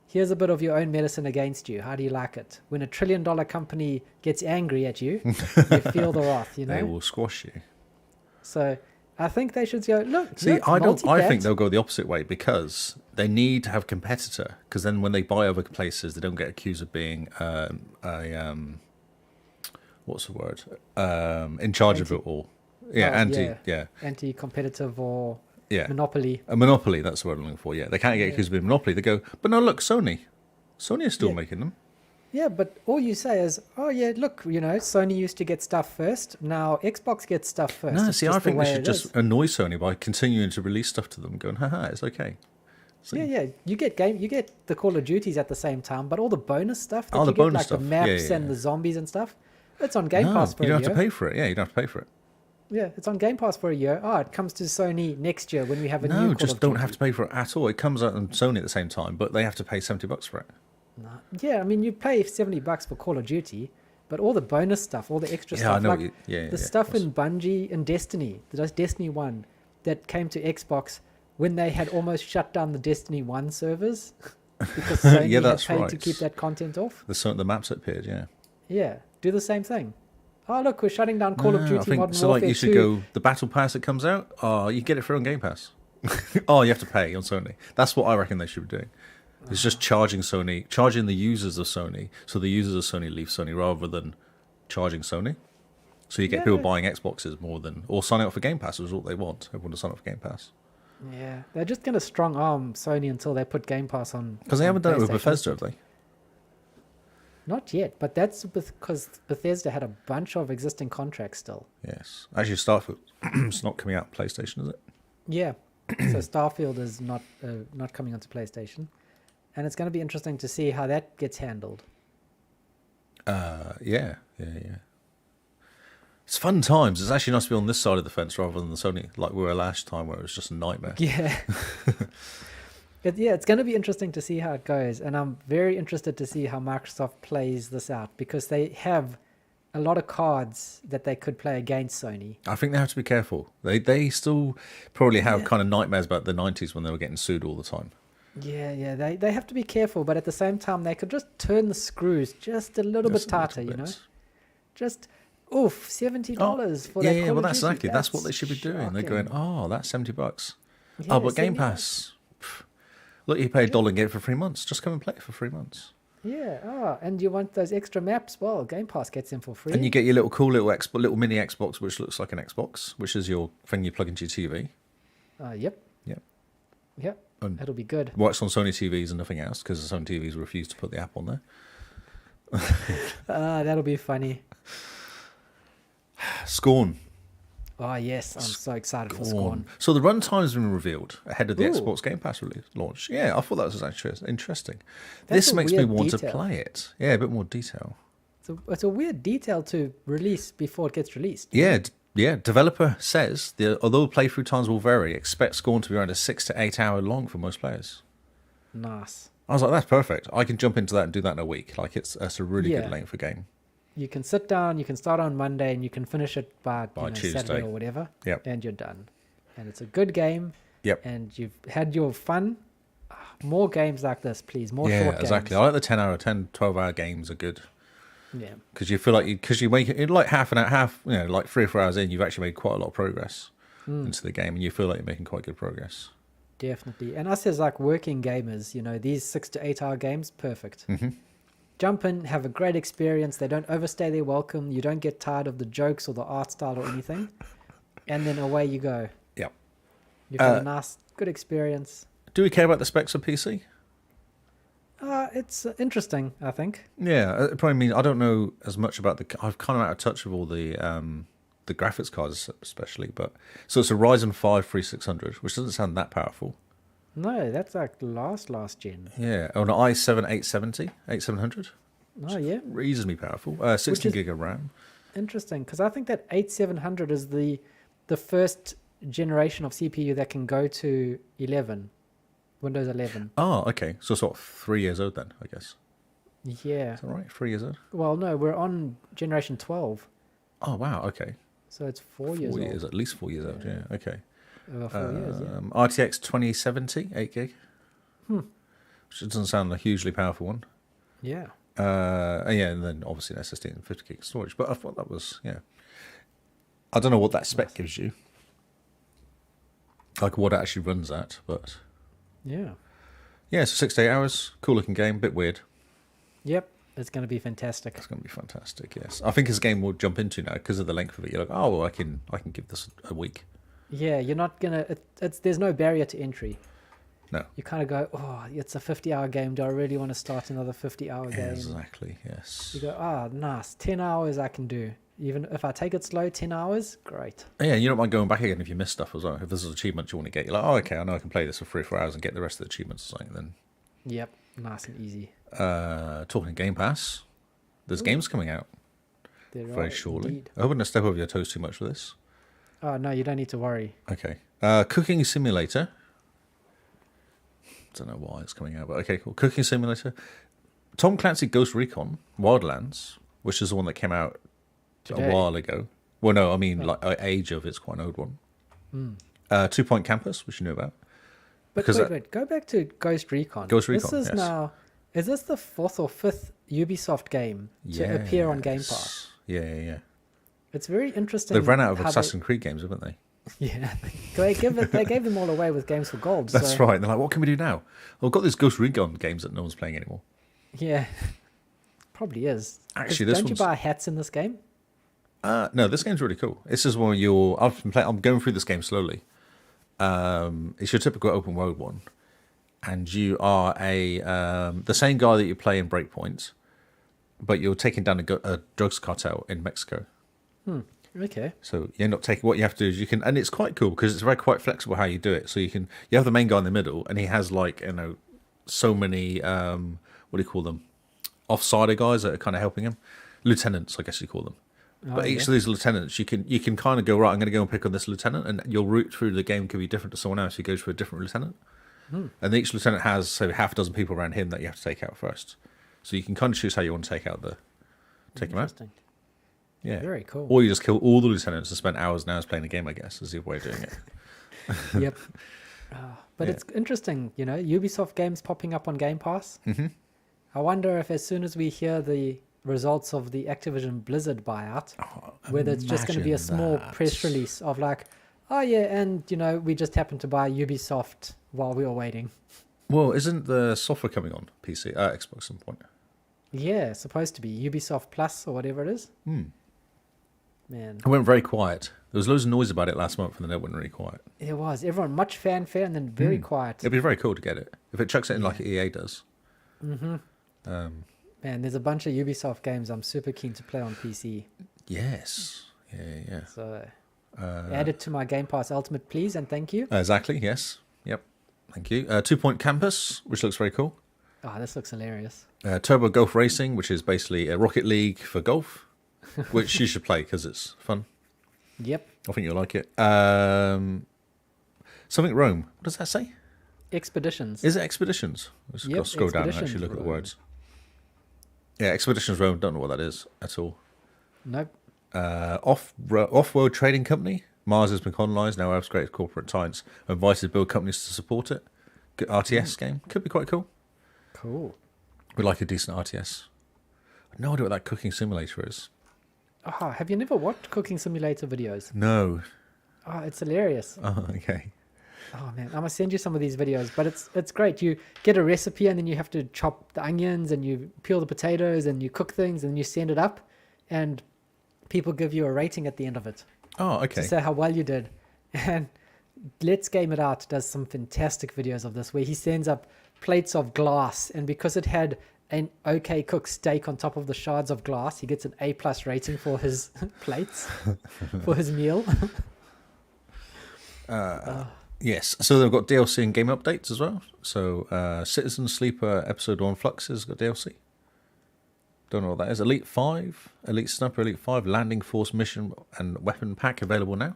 here's a bit of your own medicine against you. How do you like it? When $1 trillion company gets angry at you, you feel the wrath, They will squash you. So I think they should go, look. See, I think they'll go the opposite way, because they need to have a competitor, because then when they buy other places, they don't get accused of being what's the word? In charge of it all. Yeah, anti-competitive or monopoly. A monopoly, that's the word I'm looking for. Yeah, they can't get accused of being monopoly. They go, but no, look, Sony is still making them. Yeah, but all you say is, oh yeah, look, Sony used to get stuff first. Now Xbox gets stuff first. No, see, I think they should just annoy Sony by continuing to release stuff to them, going, haha, it's okay. So, yeah, you get the Call of Duties at the same time, but all the bonus stuff that the maps and the zombies and stuff, it's on Game Pass for a year. You don't have to pay for it. Yeah, you don't have to pay for it. Yeah, it's on Game Pass for a year. Oh, it comes to Sony next year when we have a new Call of Duty. No, just don't have to pay for it at all. It comes out on Sony at the same time, but they have to pay $70 for it. No. Yeah, I mean, you pay $70 for Call of Duty, but all the bonus stuff, all the extra stuff, like the stuff in Bungie and Destiny, the Destiny 1 that came to Xbox when they had almost shut down the Destiny 1 servers because Sony had paid to keep that content off. The maps appeared, yeah. Yeah, do the same thing. Oh, look, we're shutting down Call of Duty Modern Warfare 2. So like you should go, the Battle Pass that comes out, you get it free on Game Pass. Oh, you have to pay on Sony. That's what I reckon they should be doing. It's just charging the users of Sony, so the users of Sony leave Sony rather than charging Sony. So you get people buying Xboxes more than, or signing up for Game Pass is what they want. Everyone to sign up for Game Pass. Yeah, they're just going to strong arm Sony until they put Game Pass on. Because they haven't done it with Bethesda, have they? Not yet, but that's because Bethesda had a bunch of existing contracts still. Yes. Actually, Starfield's not coming out PlayStation, is it? Yeah. So Starfield is not coming onto PlayStation. And it's going to be interesting to see how that gets handled. Yeah. It's fun times. It's actually nice to be on this side of the fence rather than the Sony, like we were last time, where it was just a nightmare. Yeah. It's going to be interesting to see how it goes. And I'm very interested to see how Microsoft plays this out, because they have a lot of cards that they could play against Sony. I think they have to be careful. They still probably have kind of nightmares about the 90s when they were getting sued all the time. Yeah, they have to be careful, but at the same time, they could just turn the screws just a little bit tighter, Just Oof, $70 for that. Yeah, Call well, of that's Duty. exactly that's what they should be doing. They're going, shocking. oh, that's $70. Yeah, Oh, but Game $70. Pass. Look, you pay $1 and get it for 3 months. Just come and play it for 3 months. Yeah. Oh, and you want those extra maps? Well, Game Pass gets them for free. And you get your little cool little mini Xbox, which looks like an Xbox, which is your thing you plug into your TV. Yep. Yep. Yep. And It'll be good. works on Sony TVs and nothing else because the Sony TVs refuse to put the app on there. That'll be funny. Scorn. Oh yes, I'm so excited for Scorn. So the runtime has been revealed ahead of the Ooh. Xbox Game Pass launch. Yeah, I thought that was actually interesting. That's This a makes me weird want to detail. play it. Yeah, a bit more detail. It's a weird detail to release before it gets released. Yeah, yeah. Developer says although playthrough times will vary, expect Scorn to be around a 6 to 8 hour long for most players. Nice. I was like, that's perfect. I can jump into that and do that in a week. Like that's a really Yeah. good length for game. You can sit down, you can start on Monday, and you can finish it by Tuesday. Saturday or whatever. Yep. And you're done. And it's a good game. Yep. And you've had your fun. More games like this, please. More Yeah, short exactly. games. I like the 12-hour games are good Yeah. because you feel like you make it like half an hour, like 3 or 4 hours in, you've actually made quite a lot of progress into the game, and you feel like you're making quite good progress. Definitely. And us as like working gamers, these 6 to 8 hour games, perfect. Mm-hmm. Jump in, have a great experience. They don't overstay their welcome. You don't get tired of the jokes or the art style or anything. And then away you go. Yep. You've got a nice, good experience. Do we care about the specs of PC? It's interesting, I think. Yeah, it probably means I don't know as much about I've kind of out of touch with all the graphics cards, especially. But so it's a Ryzen 5 3600, which doesn't sound that powerful. No, that's like last gen. Yeah, on an i7 8700. Oh, yeah. Reasonably powerful. 16 gig of RAM. Interesting, because I think that 8700 is the first generation of CPU that can go to Windows 11. Oh, okay. So it's what, 3 years old then, I guess. Yeah. Is that right? 3 years old? Well, no, we're on generation 12, Oh, wow. Okay. so it's 4 years 4 years, old. at least 4 years old. Yeah. Okay. 4 years, yeah. RTX 2070, 8 gig. Which doesn't sound a hugely powerful one. Yeah. And then obviously an SSD and 50 gig storage. But I thought that was, I don't know what that spec gives you. Like what it actually runs at, but Yeah. yeah, so 6 to 8 hours, cool looking game, bit weird. Yep. It's going to be fantastic. It's going to be fantastic. Yes, I think it's a game we'll jump into now because of the length of it. You're like, oh, well, I can give this a week. Yeah, you're not going to... There's no barrier to entry. No, You kind of go, oh, it's a 50-hour game. Do I really want to start another 50-hour game? exactly. Yes. You go, nice. 10 hours I can do. Even if I take it slow, 10 hours, great. Yeah, you don't mind going back again if you miss stuff as well. If there's an achievement you want to get, you're like, oh, okay, I know I can play this for 3 or 4 hours and get the rest of the achievements or something. Then, Yep, nice and easy. talking Game Pass, there's games coming out There very are, shortly. indeed. I wouldn't step over your toes too much for this. Oh, no, you don't need to worry. Okay. Cooking Simulator. Don't know why it's coming out, but okay, cool. Cooking Simulator. Tom Clancy Ghost Recon Wildlands, which is the one that came out Today. a while ago. Well, no, I mean, like age of it's quite an old one. 2 Point Campus, which you knew about. But Because wait, go back to Ghost Recon. Ghost This Recon, is yes. now... Is this the 4th or 5th Ubisoft game to appear on Game Yes. Pass? Yeah. It's very interesting. They've run out of how Assassin's Creed games, haven't they? Yeah, they gave them all away with Games for Gold. That's so, right. They're like, what can we do now? Well, we've got these Ghost Recon games that no one's playing anymore. Yeah, probably is. 'Cause Actually, this don't you one's- buy hats in this game? No, this game's really cool. This is one I'm going through this game slowly. It's your typical open world one, and you are the same guy that you play in Breakpoint, but you're taking down a drugs cartel in Mexico. Okay. So you end up taking what you have to do is and it's quite cool because it's quite flexible how you do it. So you have the main guy in the middle, and he has so many what do you call them, offsider guys that are kind of helping him, lieutenants, I guess you call them. But each of these lieutenants, you can kind of go, right, I'm going to go and pick on this lieutenant, and your route through the game could be different to someone else who goes for a different lieutenant. And each lieutenant has half a dozen people around him that you have to take out first. So you can kind of choose how you want to take him out. Interesting. Yeah. Very cool. Or you just kill all the lieutenants and spend hours and hours playing the game, I guess, is the way of doing it. Yep. But Yeah. it's interesting, Ubisoft games popping up on Game Pass. Mm-hmm. I wonder if as soon as we hear the results of the Activision Blizzard buyout, whether it's just going to be a small press release of like, oh yeah, and we just happened to buy Ubisoft while we were waiting. Well, isn't the software coming on PC, Xbox at some point? Yeah, supposed to be Ubisoft Plus or whatever it is. Man, it went very quiet. There was loads of noise about it last month, and then it went really quiet. it was everyone much fanfare and then very quiet. It'd be very cool to get it if it chucks it in like EA does. Man, there's a bunch of Ubisoft games I'm super keen to play on PC. Yes. Yeah. So add it to my Game Pass Ultimate, please, and thank you. Exactly. Yes. Yep. Thank you. 2 Point Campus, which looks very cool. Oh, this looks hilarious. Turbo Golf Racing, which is basically a Rocket League for golf, which you should play because it's fun. Yep. I think you'll like it. Something Rome. What does that say? Expeditions. Is it Expeditions? Let's Yep, scroll down and Expeditions actually look at the Rome. words. Yeah, Expeditions Rome. Don't know what that is at all. Nope. Off-World Trading Company. Mars has been colonized. Now Earth's great corporate titans are invited to build companies to support it. Good RTS game. Could be quite cool. Cool. We like a decent RTS. I have no idea what that cooking simulator is. Oh, have you never watched Cooking Simulator videos? No. Oh, it's hilarious. Oh, okay. Oh man, I'm gonna send you some of these videos, but it's great. You get a recipe and then you have to chop the onions and you peel the potatoes and you cook things and you send it up, and people give you a rating at the end of it Oh, okay. to say how well you did. And Let's Game It Out does some fantastic videos of this where he sends up plates of glass, and because it had an okay cooked steak on top of the shards of glass, he gets an A+ rating for his plates for his meal. Yes, so they've got DLC and game updates as well. So Citizen Sleeper Episode 1 Flux has got DLC. Don't know what that is. Elite 5, Elite Sniper Elite 5, Landing Force Mission and Weapon Pack available now.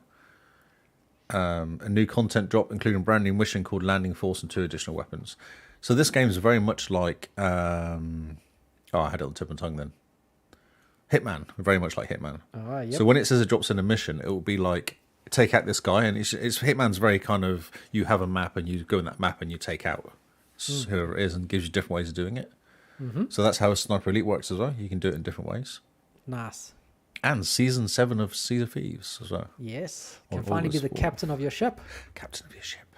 A new content drop, including a brand new mission called Landing Force and 2 additional weapons. So this game is very much like... I had it on the tip of my tongue then. Hitman, very much like Hitman. Oh, yep. So when it says it drops in a mission, it will be like, take out this guy, and it's Hitman's very kind of, you have a map and you go in that map and you take out whoever it is, and gives you different ways of doing it. So that's how Sniper Elite works as well. You can do it in different ways. Nice. And Season 7 of Sea of Thieves as well. Yes. On Can finally be August the 4th. captain of your ship. Captain of your ship.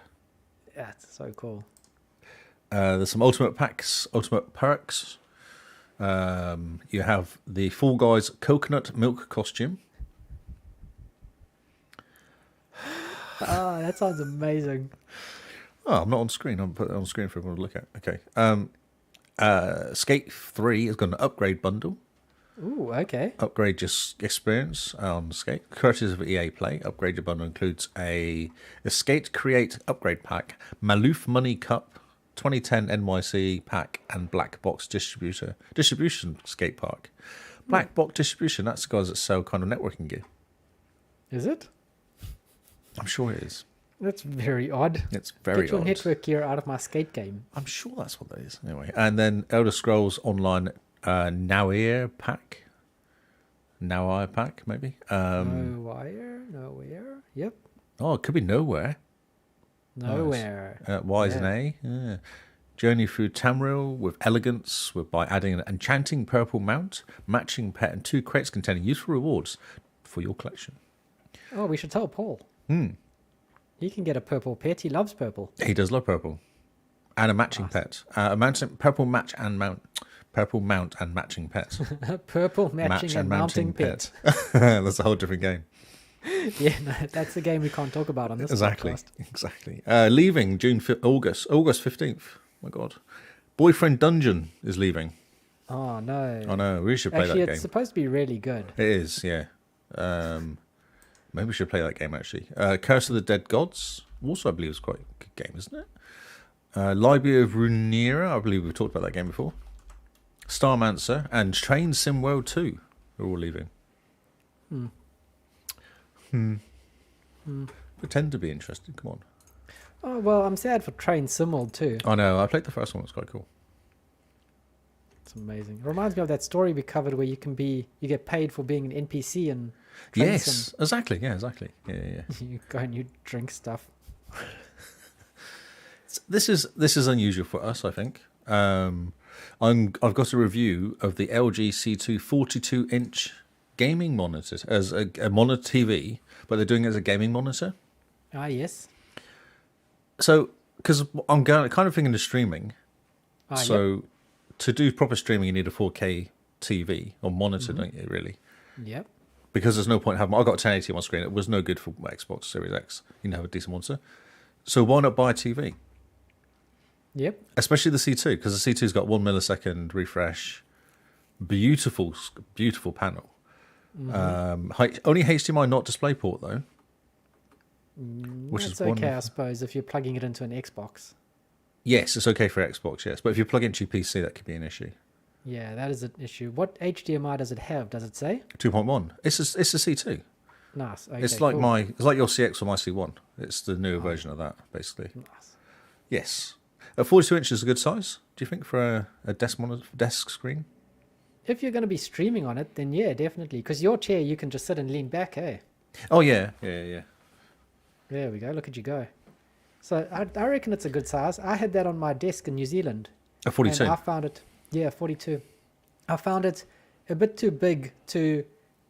That's so cool. There's some ultimate packs, ultimate perks. You have the Fall Guys coconut milk costume. Oh, that sounds amazing. Oh, I'm not on screen. I'll put it on screen for everyone to look at. Okay. Skate 3 has got an upgrade bundle. Ooh, okay. Upgrade your experience on Skate. Courtesy of EA Play. Upgrade your bundle includes a Skate Create upgrade pack, Maloof Money Cup, 2010 NYC pack, and Black Box distribution skate park. Black Box distribution, that's the guys that sell kind of networking gear. Is it? I'm sure it is. That's very odd. It's very Get your odd. network gear out of my skate game. I'm sure that's what that is. Anyway, and then Elder Scrolls Online Nowhere pack. Nowhere pack, maybe. Nowhere. Yep. Oh, it could be Nowhere. Nowhere. Y is an A. Yeah. Journey through Tamriel with elegance by adding an enchanting purple mount, matching pet, and 2 crates containing useful rewards for your collection. Oh, we should tell Paul. He can get a purple pet. He loves purple. He does love purple. And a matching pet. Purple mount and matching pet. Purple matching Match and mounting pet. That's a whole different game. Yeah, no, that's the game we can't talk about on this podcast. Exactly. Leaving August 15th. Oh my God. Boyfriend Dungeon is leaving. Oh, no. Oh no, we should play Actually, that it's game. supposed to be really good. It is, yeah. Maybe we should play that game actually. Curse of the Dead Gods. Also, I believe it's quite a good game, isn't it? Library of Runeira. I believe we've talked about that game before. Starmancer and Train Sim World 2 are all leaving. Pretend to be interested. Come on. Oh, well, I'm sad for Train Simworld too. I know. I played the first one. It's quite cool. It's amazing. It reminds me of that story we covered where you get paid for being an NPC and Train Yes, Sim. exactly. Yeah, exactly. Yeah. You go and you drink stuff. This is unusual for us, I think. I've got a review of the LG C2 42-inch gaming monitors as a monitor TV, but they're doing it as a gaming monitor. Ah, yes. So, because I'm kind of thinking of streaming. Ah, So, to do proper streaming, you need a 4K TV or monitor, don't you? Really? Yep. Because there's no point having. I got 1080 on my screen. It was no good for my Xbox Series X. You know, have a decent monitor. So why not buy a TV? Yep. Especially the C2, because the C2's got 1 millisecond refresh. Beautiful panel. Only HDMI, not DisplayPort though. Which It's is okay, I suppose, if you're plugging it into an Xbox. Yes, it's okay for Xbox. Yes, but if you plug into your PC, that could be an issue. Yeah, that is an issue. What HDMI does it have? Does it say? 2.1. It's a C2. Nice. Okay, It's like cool. it's like your CX or my C1. It's the newer version of that, basically. Nice. Yes. 42 inches is a good size. Do you think for a desk monitor, desk screen? If you're going to be streaming on it, then yeah, definitely. Because your chair, you can just sit and lean back, eh? Oh yeah. There There we go. Look at you go. So I reckon it's a good size. I had that on my desk in New Zealand. A 42. And I found it, 42. I found it a bit too big to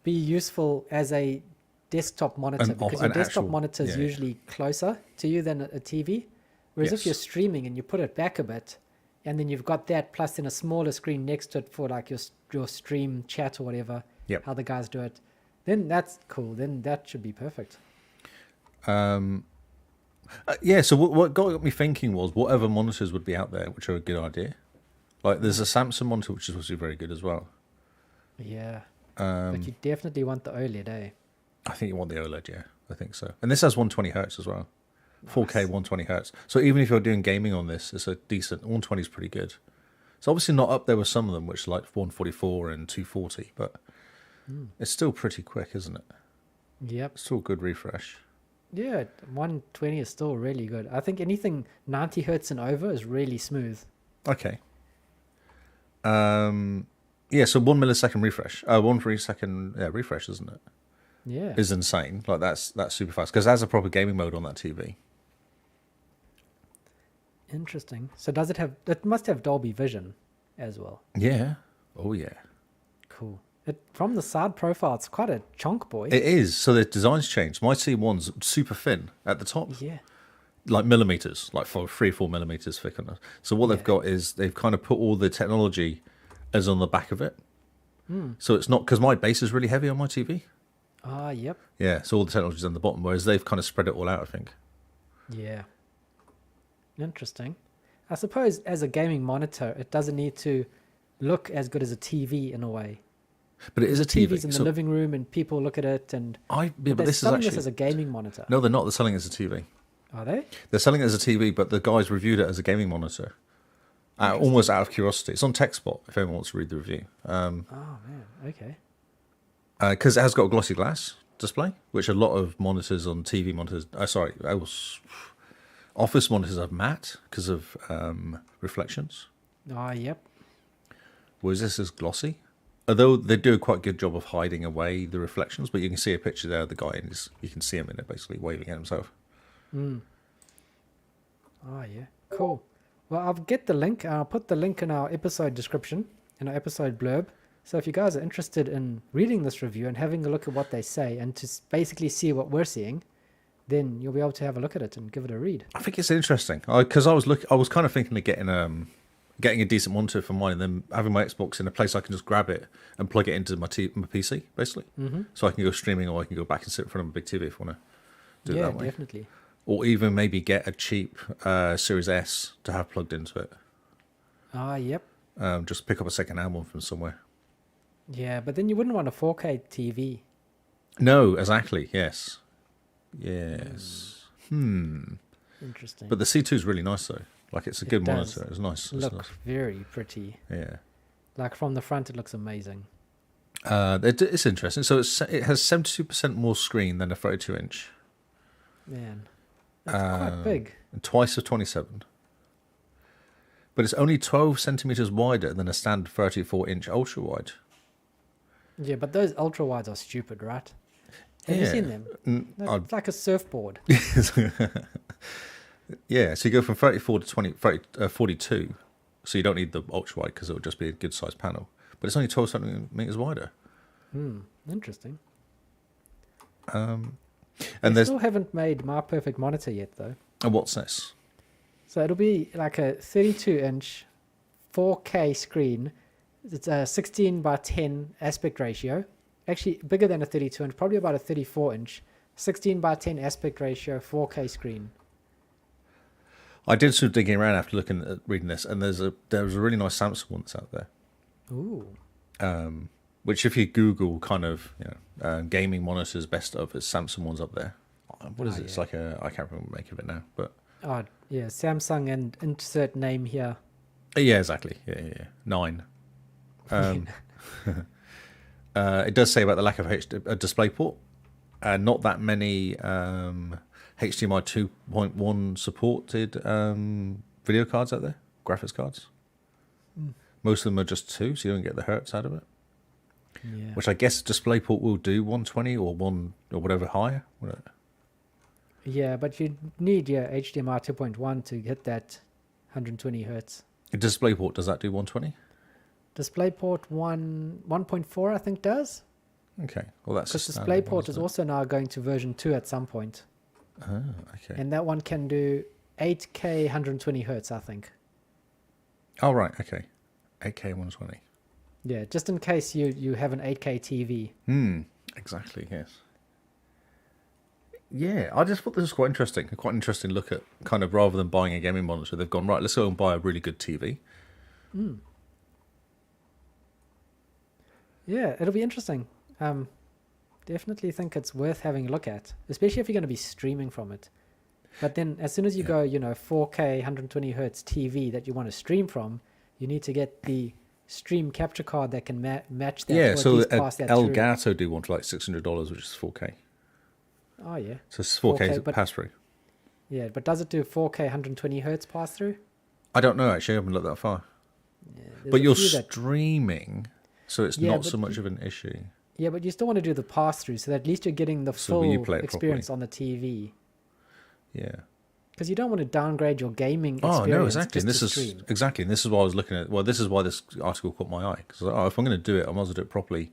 be useful as a desktop monitor because your desktop monitor is usually closer to you than a TV. Whereas if you're streaming and you put it back a bit, and then you've got that plus then a smaller screen next to it for like your stream chat or whatever, how the guys do it, then that's cool. Then that should be perfect. So what got me thinking was whatever monitors would be out there, which are a good idea. Like there's a Samsung monitor, which is obviously very good as well. Yeah. But you definitely want the OLED, eh? I think you want the OLED, yeah. I think so. And this has 120 hertz as well. 4K 120 hertz. So even if you're doing gaming on this, it's a decent 120 is pretty good. It's obviously not up there with some of them, which are like 144 and 240, but it's still pretty quick, isn't it? Yep. It's still a good refresh. Yeah, 120 is still really good. I think anything 90 hertz and over is really smooth. Okay. So 1 millisecond refresh. 1 second refresh, isn't it? Yeah. Is insane. Like that's super fast because it has a proper gaming mode on that TV. Interesting. So does it have? It must have Dolby Vision as well. Yeah. Oh yeah. Cool. From the side profile, it's quite a chunk, boy. It is. So the design's changed. My C1's super thin at the top. Yeah. Like millimeters, like 3-4 millimeters thick on it. So what they've got is they've kind of put all the technology as on the back of it. So it's not because my base is really heavy on my TV. Ah, yep. Yeah, so all the technology's on the bottom, whereas they've kind of spread it all out, I think. Yeah. Interesting. I suppose as a gaming monitor, it doesn't need to look as good as a TV in a way. But it is a TV. TV's in the living room and people look at it and but they're this is selling actually this as a gaming monitor. No, they're not. They're selling it as a TV. Are they? They're selling it as a TV, but the guys reviewed it as a gaming monitor. Almost out of curiosity. It's on TechSpot if anyone wants to read the review. Oh man, okay. Because it has got a glossy glass display, which a lot of monitors on TV monitors. Office monitors have matte because of reflections. Ah, yep. Whereas this is glossy. Although they do a quite good job of hiding away the reflections, but you can see a picture there of the guy, and you can see him in it basically waving at himself. Oh yeah, cool. Well, I'll get the link. I'll put the link in our episode description, in our episode blurb. So if you guys are interested in reading this review and having a look at what they say and to basically see what we're seeing, then you'll be able to have a look at it and give it a read. I think it's interesting because I was kind of thinking of getting a decent monitor for mine and then having my Xbox in a place I can just grab it and plug it into my PC basically, so I can go streaming or I can go back and sit in front of a big TV if I want to do it that way. Yeah, definitely. Or even maybe get a cheap Series S to have plugged into it. Ah, yep. Just pick up a second-hand one from somewhere. Yeah, but then you wouldn't want a 4K TV. No, exactly. Yes. Interesting. But the C2 is really nice though. Like it's a good monitor. It's nice. Look very pretty. Yeah. Like from the front, it looks amazing. It's interesting. So it has 72% more screen than a 32-inch. Man, that's quite big. And twice of 27. But it's only 12 centimeters wider than a standard 34-inch ultra wide. Yeah, but those ultra wides are stupid, right? Have you seen them? It's like a surfboard. Yeah, so you go from 34 to 42, so you don't need the ultra wide because it will just be a good sized panel. But it's only 12 centimeters wider. Interesting. And They there's still haven't made my perfect monitor yet, though. and what's this? So it'll be like a 32-inch 4K screen. It's a 16 by 10 aspect ratio. Actually, bigger than a 32-inch, probably about a 34-inch. 16 by 10 aspect ratio 4K screen. I did some digging around after reading this, and there was a really nice Samsung one that's out there. Ooh. Which if you Google kind of gaming monitors best of, it's Samsung one's up there. What is it? Yeah. It's like I can't remember what make of it now, but Oh, yeah, Samsung and insert name here. yeah, exactly. Yeah. 9. It does say about the lack of a DisplayPort. Not that many HDMI 2.1 supported video cards out there, graphics cards. Most of them are just 2, so you don't get the hertz out of it. Yeah. Which I guess DisplayPort will do 120 or whatever higher. Yeah, but you need your HDMI 2.1 to hit that 120 hertz. DisplayPort, does that do 120? DisplayPort 1.4 I think does. Okay, well that's Because a standard one, DisplayPort is isn't it? also now going to version 2 at some point. Ah, okay. And that one can do 8K 120 hertz, I think. Oh right, okay. 8K 120. Yeah, just in case you have an 8K TV. Exactly, yes. Yeah, I just thought this was quite interesting. A quite interesting look at kind of rather than buying a gaming monitor, they've gone, right, let's go and buy a really good TV. Yeah, it'll be interesting. Definitely think it's worth having a look at, especially if you're going to be streaming from it. But then as soon as you go, 4K 120 hertz TV that you want to stream from, you need to get the stream capture card that can match that. Yeah, or at so least pass that through. Elgato do one for like $600, which is 4K. Oh yeah. So it's 4K, 4K, but- pass through. Yeah, but does it do 4K 120 hertz pass through? I don't know actually. I haven't looked that far. Yeah, there's But a you're few that- streaming, so it's Yeah, not but so much of an issue. Yeah, but you still want to do the pass through, so that at least you're getting the So when you full play it experience on the TV. Yeah. Because you don't want to downgrade your gaming experience. Oh no, exactly. Just And this to is stream. exactly. And this is why I was looking at. Well, this is why this article caught my eye because if I'm going to do it, I might as well do it properly,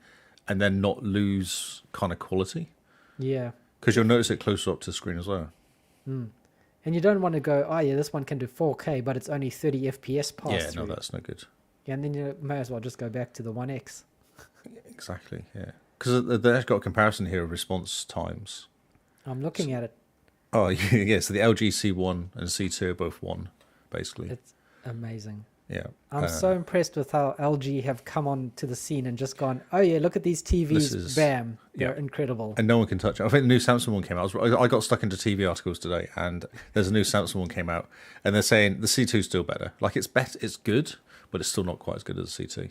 and then not lose kind of quality. Yeah. Because you'll notice it closer up to the screen as well. And you don't want to go, oh yeah, this one can do 4K, but it's only 30 FPS pass Yeah, through. no, that's no good. Yeah, and then you may as well just go back to the 1X. Exactly. Yeah. Because they've got a comparison here of response times. I'm looking at it. Oh yeah. So the LG C1 and C2 are both 1, basically. It's amazing. Yeah. I'm so impressed with how LG have come on to the scene and just gone, oh yeah, look at these TVs, bam, they're incredible. And no one can touch it. I think the new Samsung one came out. I got stuck into TV articles today, and there's a new Samsung one came out, and they're saying the C2 is still better. Like it's better, it's good, but it's still not quite as good as the C2.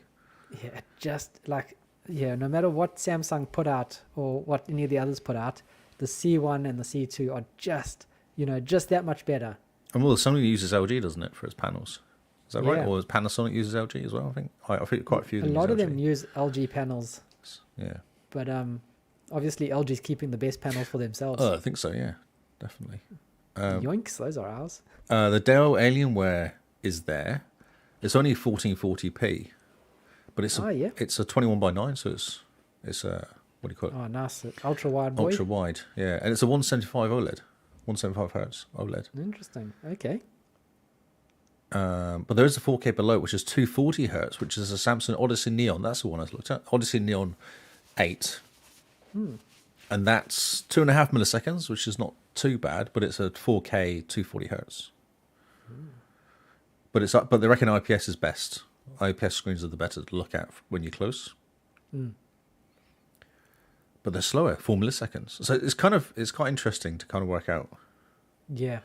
Yeah, just like, no matter what Samsung put out or what any of the others put out, the C1 and the C2 are just that much better. And well, Sony uses LG, doesn't it, for its panels? Is that right? Yeah. Or Panasonic uses LG as well? I think quite a few of A them lot use of them LG. use LG panels, Yeah. but obviously LG's keeping the best panels for themselves. Oh, I think so. Yeah, definitely. Yoinks, those are ours. The Dell Alienware is there. It's only 1440p, but it's it's a 21:9, so it's a what do you call it? Oh, nice. Ultra wide boy. Ultra wide, yeah, and it's a 175 OLED, 175 hertz OLED. Interesting. Okay. But there is a 4K below, which is 240 hertz, which is a Samsung Odyssey Neon. That's the one I looked at. Odyssey Neon 8, and that's 2.5 milliseconds, which is not too bad, but it's a 4K 240 hertz. But but they reckon IPS is best. IPS screens are the better to look at when you're close. But they're slower, 4 milliseconds. So it's quite interesting to kind of work out. Yeah.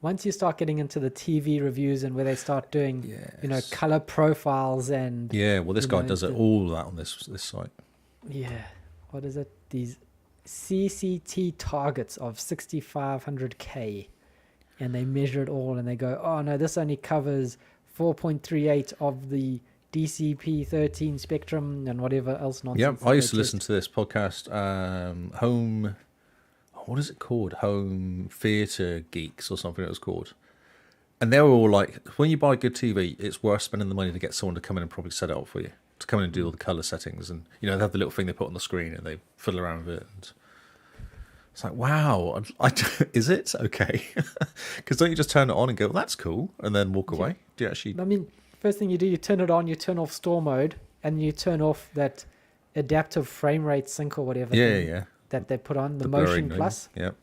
Once you start getting into the TV reviews and where they start doing, Yes. color profiles and Yeah, well, this guy does it all that on this site. yeah, what is it? These CCT targets of 6500K, and they measure it all, and they go, oh no, this only covers 4.38 of the DCP-13 spectrum and whatever else nonsense. Yeah, I used to listen to this podcast, Home. What is it called? Home Theatre Geeks or something it was called. And they were all like, when you buy a good TV, it's worth spending the money to get someone to come in and probably set it up for you. to come in and do all the color settings, and they have the little thing they put on the screen and they fiddle around with it. And it's like, wow, is it okay? Because don't you just turn it on and go, well, that's cool, and then walk away? Do you actually? I mean, first thing you do, you turn it on, you turn off store mode, and you turn off that adaptive frame rate sync or whatever. Yeah. That they put on the blurring motion plus. Yep.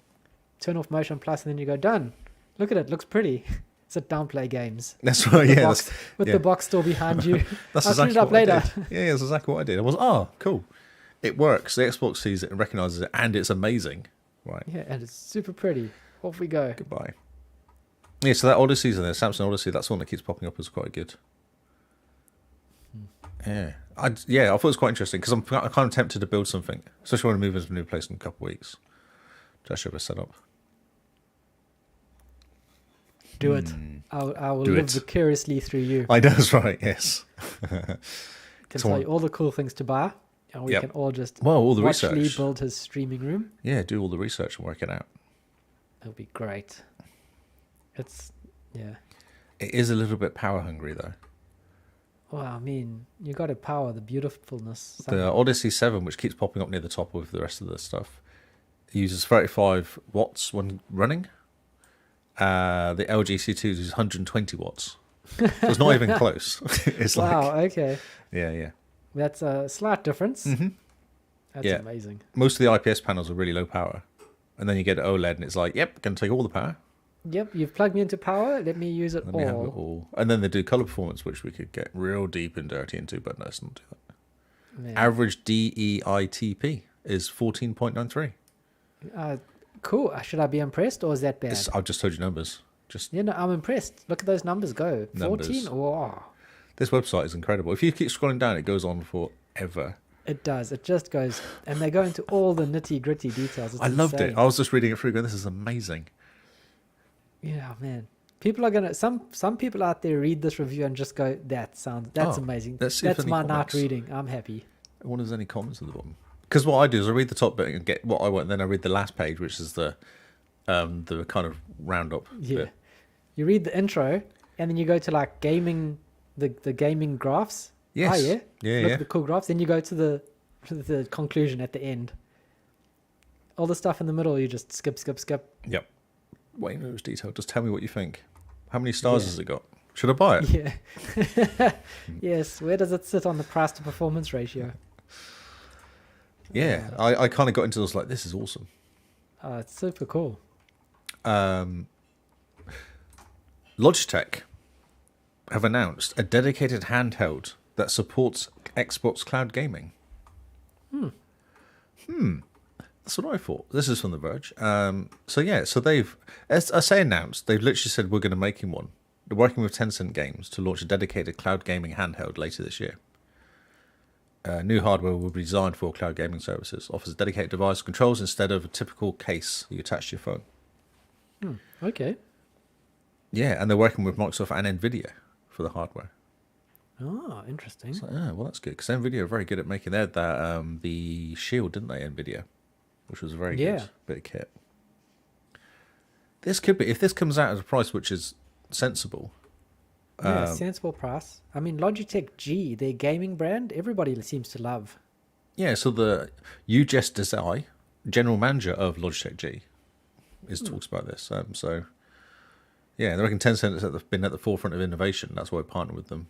Turn off motion plus, and then you go done. Look at it, looks pretty. Sit down, play games. That's right. Yeah. The box still behind you. That's I'll exactly turn it up what later. I did. Yeah, that's exactly what I did. I was cool. It works. The Xbox sees it and recognizes it, and it's amazing. Right. Yeah, and it's super pretty. Off we go. Goodbye. Yeah, so that Odyssey's in there, Samsung Odyssey, that's one that keeps popping up as quite good. Yeah. I thought it was quite interesting because I'm kind of tempted to build something, especially when I move into a new place in a couple of weeks. Just show a setup. Do it. I will Do live it. vicariously through you. I know, that's right, yes. Can tell you all the cool things to buy, and we can all just all the watch Lee research. build his streaming room. Yeah, do all the research and work it out. It'll be great. It is a little bit power hungry though. Well, I mean, you got to power the beautifulness. The Odyssey 7, which keeps popping up near the top with the rest of the stuff, uses 35 watts when running. The LG C2 uses 120 watts. So it's not even close. It's okay. Yeah. That's a slight difference. Mm-hmm. That's amazing. Most of the IPS panels are really low power. And then you get an OLED and it's like, yep, going to take all the power. Yep, you've plugged me into power. Let me use it Let me have it all. And then they do color performance, which we could get real deep and dirty into, but no, let's not do that. Man. Average DEITP is 14.93. Cool. Should I be impressed, or is that bad? I've just told you numbers. I'm impressed. Look at those numbers go. Numbers. 14. Wow. This website is incredible. If you keep scrolling down, it goes on forever. It does. It just goes, and they go into all the nitty gritty details. It's loved it. insane. I was just reading it through, going, "This is amazing." Yeah, man. People are gonna. Some people out there read this review and just go, "That's amazing. Let's see if That's any my comments. night reading. I'm happy." I wonder if there's any comments at the bottom. Because what I do is I read the top bit and get what I want, and then I read the last page, which is the kind of roundup. Yeah. Bit. You read the intro, and then you go to like gaming, the gaming graphs. Yes. Oh, yeah. Yeah, Look yeah. at the cool graphs. Then you go to the conclusion at the end. All the stuff in the middle, you just skip. Yep. Way knows detail. Just tell me what you think. How many stars has it got? Should I buy it? Yeah. Yes. Where does it sit on the price to performance ratio? Yeah. I kind of got into this like, this is awesome. It's super cool. Logitech have announced a dedicated handheld that supports Xbox Cloud Gaming. That's what I thought. This is from The Verge. So they've, as I say announced, they've literally said we're going to make him one. They're working with Tencent Games to launch a dedicated cloud gaming handheld later this year. New hardware will be designed for cloud gaming services. Offers a dedicated device controls instead of a typical case you attach to your phone. Okay. Yeah, and they're working with Microsoft and Nvidia for the hardware. Oh, interesting. So, well, that's good because Nvidia are very good at making that the Shield, didn't they? Nvidia, which was a very good bit of kit. This could be, if this comes out at a price which is sensible. Sensible price. I mean, Logitech G, their gaming brand, everybody seems to love. Yeah, so the Ujes Desai, general manager of Logitech G, talks about this. So, yeah, they reckon Tencent has been at the forefront of innovation. That's why we partner with them.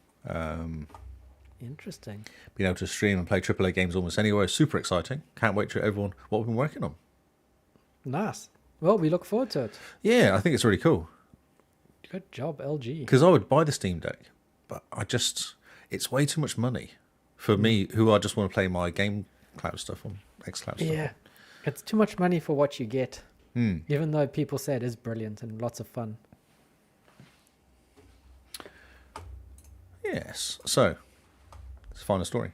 Interesting. Being able to stream and play AAA games almost anywhere is super exciting. Can't wait to show everyone what we've been working on. Nice. Well, we look forward to it. Yeah, I think it's really cool. Good job, LG. Because I would buy the Steam Deck, but it's way too much money for me, who I just want to play my game cloud stuff on, xCloud stuff. Yeah. It's too much money for what you get. Even though people say it is brilliant and lots of fun. Yes. So, let's find a story,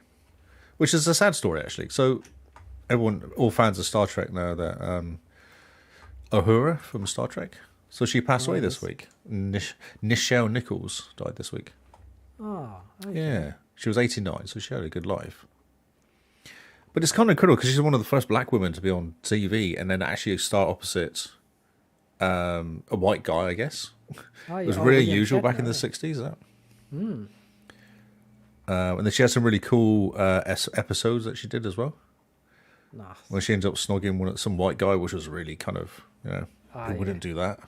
which is a sad story, actually. So, all fans of Star Trek know that Uhura from Star Trek. So she passed away this week. Nichelle Nichols died this week. Oh, okay. Yeah. She was 89, so she had a good life. But it's kind of cool because she's one of the first black women to be on TV and then actually start opposite a white guy, I guess. Oh, It was yeah. really William usual back in the Shatner. 60s, that. And then she had some really cool episodes that she did as well. Nice. When she ends up snogging some white guy, which was really kind of, who wouldn't do that?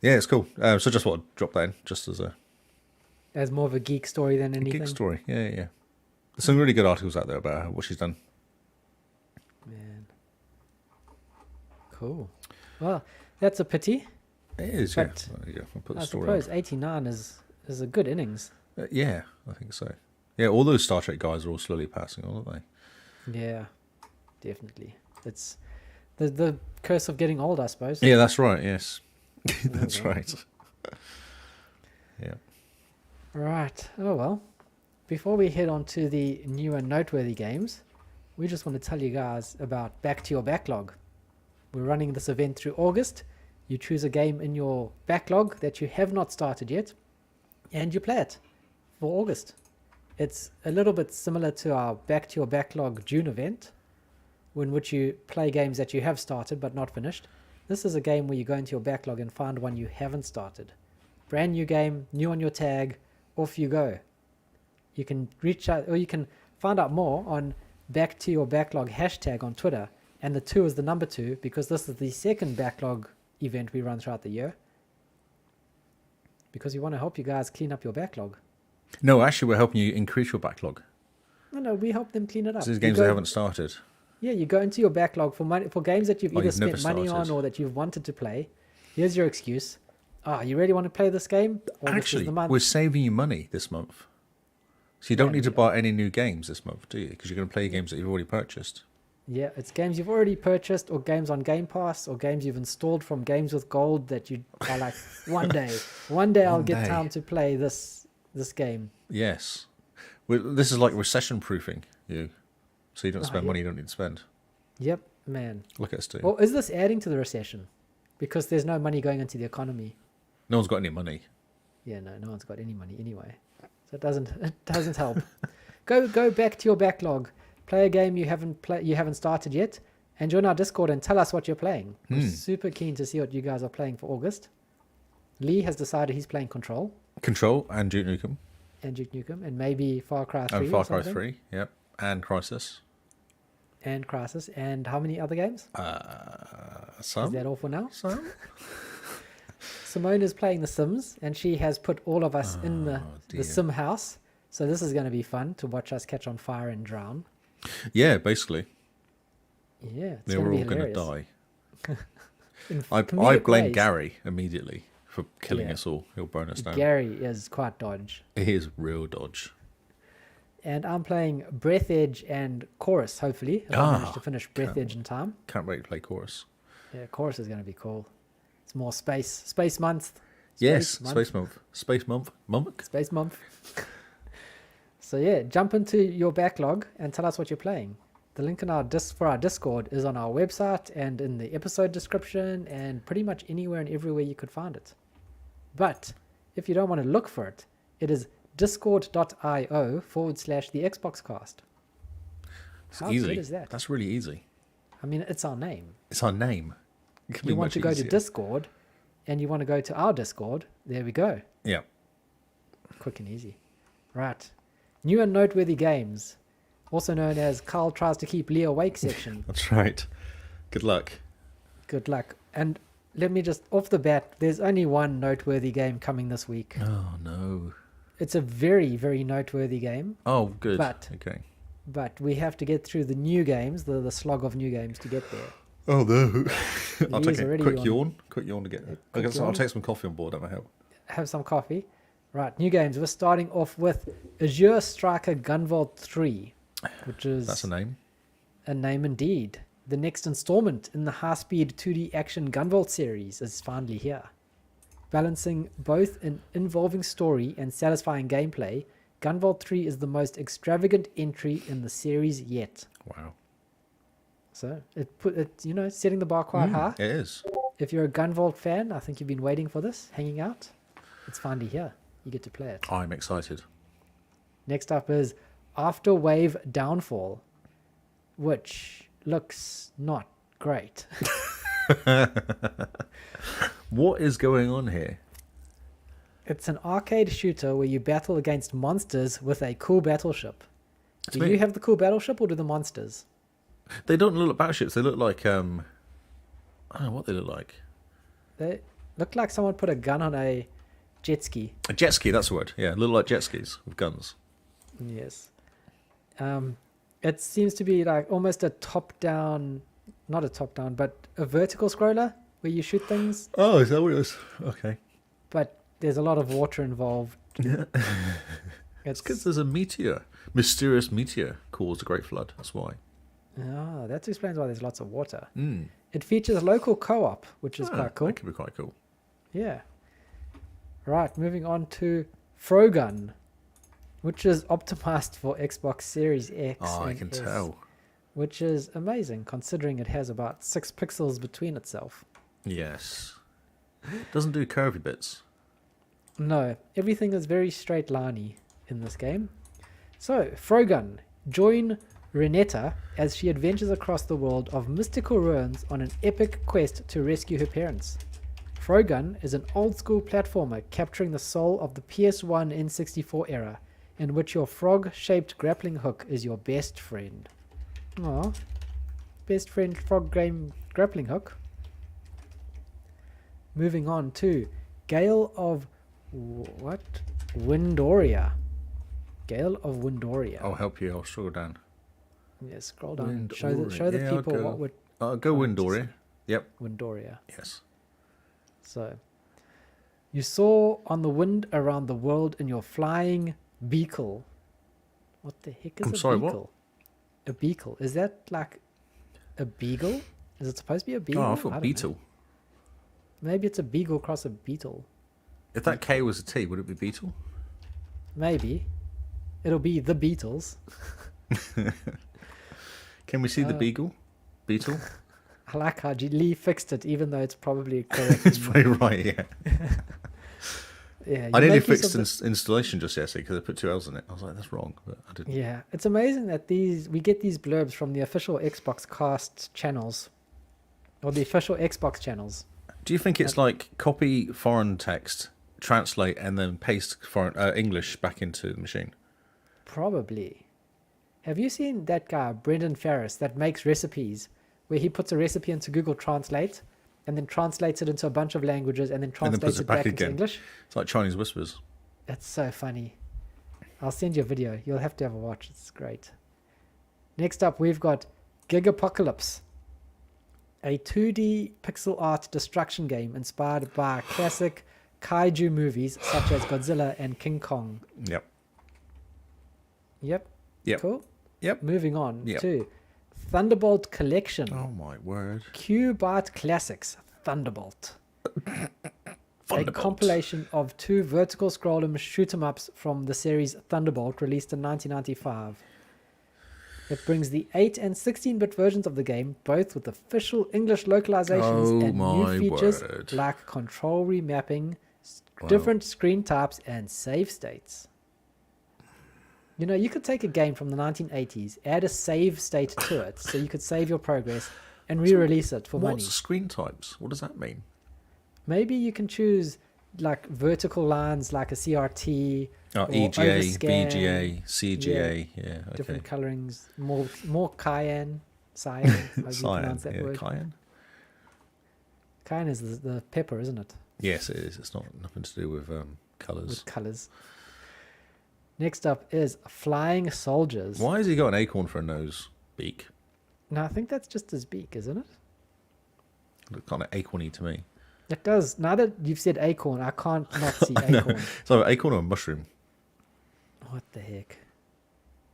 Yeah, it's cool. So just want to drop that in, just As more of a geek story than anything. geek story. Yeah. There's some really good articles out there about what she's done. Man. Cool. Well, that's a pity. It is, But yeah. I'll put the I story suppose 89 is a good innings. yeah, I think so. Yeah, all those Star Trek guys are all slowly passing on, aren't they? Yeah, definitely. It's the curse of getting old, I suppose. Yeah, that's right. Yes, that's right. Yeah. Right. Oh, well. Before we head on to the new and noteworthy games, we just want to tell you guys about Back to Your Backlog. We're running this event through August. You choose a game in your backlog that you have not started yet, and you play it for August. It's a little bit similar to our Back to Your Backlog June event, in which you play games that you have started but not finished. This is a game where you go into your backlog and find one you haven't started. Brand new game, new on your tag, off you go. You can reach out, or you can find out more on Back to Your Backlog hashtag on Twitter, and the 2 is the number 2 because this is the second backlog event we run throughout the year, because we want to help you guys clean up your backlog. No, actually, we're helping you increase your backlog. No, we help them clean it up. These games they haven't started. Yeah, you go into your backlog for money, for games that you've either you've never spent money on started. or that you've wanted to play. Here's your excuse. You really want to play this game? August is Actually, the month. we're saving you money this month. So you don't Yeah, need to we buy any new games this month, do you? Because you're going to play games that you've already purchased. Yeah, it's games you've already purchased, or games on Game Pass, or games you've installed from Games with Gold that you are like, one day I'll get time to play this game. Yes. This is like recession-proofing you. So you don't spend yeah. money you don't need to spend. Yep, man. Look at us do. Or is this adding to the recession? Because there's no money going into the economy. No one's got any money. Yeah, no one's got any money anyway. So it doesn't help. Go back to your backlog. Play a game you haven't started yet, and join our Discord and tell us what you're playing. We're super keen to see what you guys are playing for August. Lee has decided he's playing Control Control and Duke Nukem. and maybe Far Cry 3 And or Far Cry something. 3, yep. And Crisis. And Crisis. And how many other games? Some? Is that all for now? Some? Simone is playing The Sims, and she has put all of us in dear. the Sim house. So this is going to be fun to watch us catch on fire and drown. Yeah, basically. Yeah, it's They going were to all be going to hilarious. die. In I comedic blame ways. Gary immediately for killing Yeah. us all. He'll burn us down. Gary is quite dodge. He is real dodge. And I'm playing Breath Edge and Chorus, hopefully. If I manage to finish Breath Edge in time. Can't wait to play Chorus. Yeah, Chorus is going to be cool. It's more space month. Yes, Space Month. Space Month. Space month. So yeah, jump into your backlog and tell us what you're playing. The link in for our Discord is on our website and in the episode description and pretty much anywhere and everywhere you could find it. But if you don't want to look for it, it is discord.io/the XboxCast. It's How easy. good is that? That's really easy. I mean, it's our name. It's our name. It could be You want much to go easier. to Discord and you want to go to our Discord, there we go. Yeah. Quick and easy. Right. New and noteworthy games, also known as Carl tries to keep Lee awake section. That's right. Good luck. Good luck. And let me just, off the bat, there's only one noteworthy game coming this week. Oh, no. It's a very, very noteworthy game, Oh, good. But- okay. but we have to get through the new games, the slog of new games to get there. Oh, no. I'll Lee's take a already quick yawning. yawn. Quick yawn to get there. I guess I'll yawn. take some coffee on board. That might help. Have some coffee. Right, new games. We're starting off with Azure Striker Gunvolt 3, which is That's a name. a name indeed. The next installment in the high-speed 2D action Gunvolt series is finally here. Balancing both an involving story and satisfying gameplay, Gunvolt 3 is the most extravagant entry in the series yet. Wow. So setting the bar quite high. It is. If you're a Gunvolt fan, I think you've been waiting for this, hanging out. It's finally here. You get to play it. I'm excited. Next up is After Wave Downfall, which looks not great. What is going on here? It's an arcade shooter where you battle against monsters with a cool battleship. Do you have the cool battleship or do the monsters? They don't look like battleships. They look like I don't know what they look like. They look like someone put a gun on a jet ski. A jet ski, that's the word. Yeah, look like jet skis with guns. Yes. It seems to be like almost a top-down, not a top-down, but a vertical scroller where you shoot things. Oh, is that what it is? Okay. But there's a lot of water involved. Yeah. It's because there's a meteor. Mysterious meteor caused a great flood. That's why. Oh, that explains why there's lots of water. Mm. It features local co-op, which is quite cool. That could be quite cool. Yeah. Right, moving on to Frogun, which is optimized for Xbox Series X. Oh, I and can S, tell. Which is amazing, considering it has about 6 pixels between itself. Yes. Doesn't do curvy bits. No, everything is very straight liney in this game. So, Frogun, join Renetta as she adventures across the world of mystical ruins on an epic quest to rescue her parents. Frogun is an old-school platformer capturing the soul of the PS1 N64 era, in which your frog-shaped grappling hook is your best friend. Aww. Best friend frog game grappling hook. Moving on to Gale of... what? Windoria. Gale of Windoria. I'll help you. I'll scroll down. Yeah, scroll down and Windoria. show the Yeah, people I'll go. what would... I'll go Windoria. Yep. Windoria. Yes. So, you soar on the wind around the world in your flying beagle. What the heck is I'm a sorry, beagle? A beagle. Is that like a beagle? Is it supposed to be a beagle? Oh, I I thought don't beetle. know. Maybe it's a beagle cross a beetle. If that K was a T, would it be beetle? Maybe. It'll be the Beatles. Can we see the beagle? Beetle? I like how Lee fixed it, even though it's probably correct. It's probably right, yeah. Yeah, I nearly make use fixed of the- installation just yesterday because I put 2 L's in it. I was like, that's wrong, but I didn't. Yeah, it's amazing that we get these blurbs from the official Xbox Cast channels, or the official Xbox channels. Do you think it's like copy foreign text, translate, and then paste foreign English back into the machine? Probably. Have you seen that guy, Brendan Ferris, that makes recipes, where he puts a recipe into Google Translate, and then translates it into a bunch of languages, and then translates it back into English? It's like Chinese whispers. That's so funny. I'll send you a video. You'll have to have a watch. It's great. Next up, we've got Gigapocalypse, a 2D pixel art destruction game inspired by classic kaiju movies such as Godzilla and King Kong. Yep. Yep. Yep. Cool. Yep. Moving on Yep. to Thunderbolt Collection. Oh my word. Q-Bart Classics Thunderbolt. A Thunderbolt. compilation of 2 vertical scroller shoot 'em ups from the series Thunderbolt, released in 1995. It brings the 8 and 16-bit versions of the game, both with official English localizations Oh and new my features word. like control remapping, Wow. different screen types, and save states. You know, you could take a game from the 1980s, add a save state to it, so you could save your progress and re-release it for money. What's screen types? What does that mean? Maybe you can choose like vertical lines like a CRT, Oh, or EGA, overscan, BGA, CGA. Yeah, okay. different colorings, more cyan, how you Cyan, pronounce that yeah, word? cayenne. Cyan is the pepper, isn't it? Yes, it is. It's not nothing to do with colours. With colors. Next up is Flying Soldiers. Why has he got an acorn for a nose beak? No, I think that's just his beak, isn't it? Looks kind of acorny to me. It does. Now that you've said acorn, I can't not see No. acorn. So acorn or a mushroom? What the heck?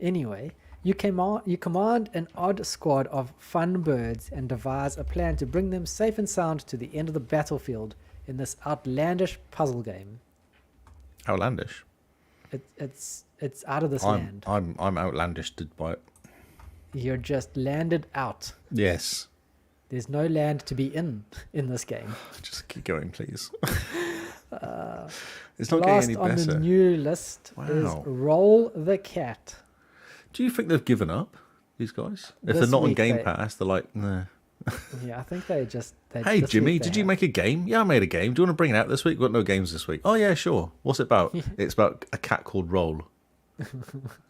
Anyway, you command an odd squad of fun birds and devise a plan to bring them safe and sound to the end of the battlefield in this outlandish puzzle game. Outlandish. It's out of this land. I'm outlandished by it. You're just landed out. Yes. There's no land to be in this game. Just keep going, please. It's not getting Last any on the better. new list is Wow. Roll the Cat. Do you think they've given up, these guys? If This they're not on week Game they- Pass, they're like, nah, Yeah, I think they just. Hey, this Jimmy, week they did you have. make a game? Yeah, I made a game. Do you want to bring it out this week? We've got no games this week. Oh, yeah, sure. What's it about? It's about a cat called Roll.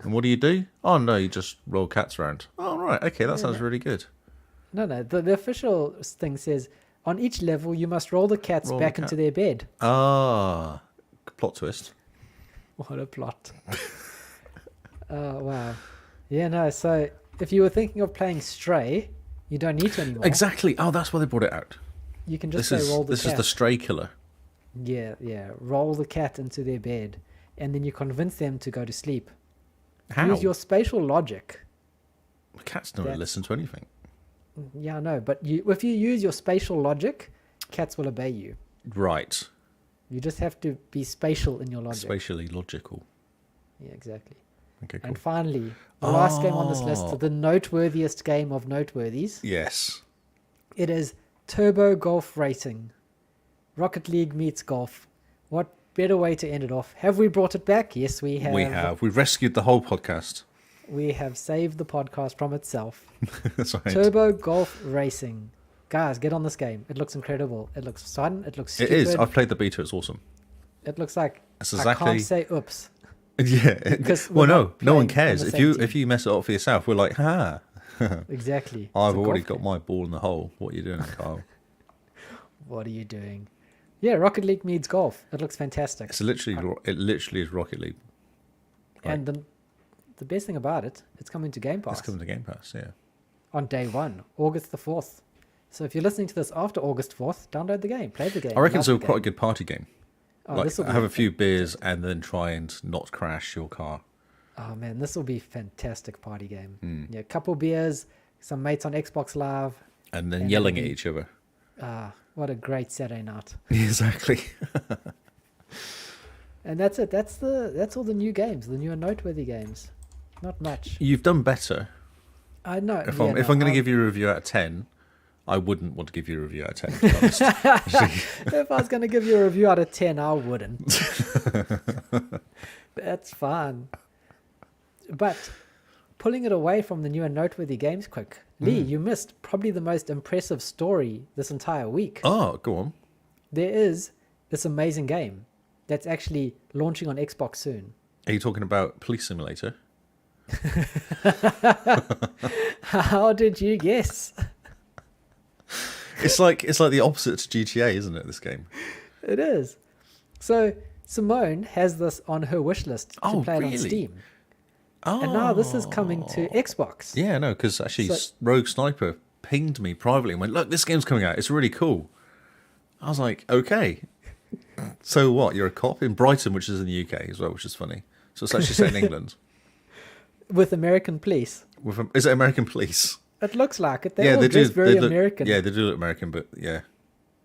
And what do? Oh, no, you just roll cats around. Oh, right. Okay, that sounds really good. No. The official thing says on each level you must roll the cats Roll back the cat. into their bed. Ah, plot twist. What a plot. Oh, wow. Yeah, no, so if you were thinking of playing Stray, you don't need to anymore. Exactly. Oh, that's why they brought it out. You can just say roll the cat. This is the stray killer. Yeah. Roll the cat into their bed, and then you convince them to go to sleep. How? Use your spatial logic. Cats don't listen to anything. Yeah, I know, but if you use your spatial logic, cats will obey you. Right. You just have to be spatial in your logic. Spatially logical. Yeah, exactly. Okay, cool. And finally, the last game on this list, the noteworthiest game of noteworthies. Yes. It is Turbo Golf Racing. Rocket League meets golf. What better way to end it off? Have we brought it back? Yes, we have. We have. We've rescued the whole podcast. We have saved the podcast from itself. That's right. Turbo Golf Racing. Guys, get on this game. It looks incredible. It looks fun. It looks It stupid. is. I've played the beta. It's awesome. It looks like It's I exactly. can't say oops. Yeah. Because Well, we're no not one playing cares. on the If you same team. mess it up for yourself, we're like, ha. Exactly. I've It's a already golf got game. my ball in the hole. What are you doing, Kyle? What are you doing? Yeah, Rocket League meets golf. It looks fantastic. It literally is Rocket League. Right. And the best thing about it, it's coming to Game Pass It's coming to Game Pass. Yeah. on day 1, August the 4th. So if you're listening to this after August 4th, download the game, play the game. I reckon love it's the quite a game. good party game. Oh, Like, this will be have a few beers and then try and not crash your car. Oh man, this will be a fantastic party game. Hmm. Yeah, couple beers, some mates on Xbox Live. And then And yelling then- at each other. What a great Saturday night. Exactly. And that's it. That's all the new games, the new and noteworthy games. Not much. You've done better. I know. If I'm going to give you a review out of 10, I wouldn't want to give you a review out of 10. To be honest. If I was going to give you a review out of 10, I wouldn't. That's fine. But pulling it away from the new and noteworthy games quick, Lee, you missed probably the most impressive story this entire week. Oh, go on. There is this amazing game that's actually launching on Xbox soon. Are you talking about Police Simulator? How did you guess? It's like the opposite to GTA, isn't it? This game. It is. So Simone has this on her wish list to Oh, play it on really? Steam. Oh, And now this is coming to Xbox. Yeah, no, because actually So- Rogue Sniper pinged me privately and went, "Look, this game's coming out. It's really cool." I was like, "Okay." So what? You're a cop in Brighton, which is in the UK as well, which is funny. So it's actually set in England. With American police. Is it American Police? It looks like it. They all dress very they look, American. Yeah, they do look American, but yeah.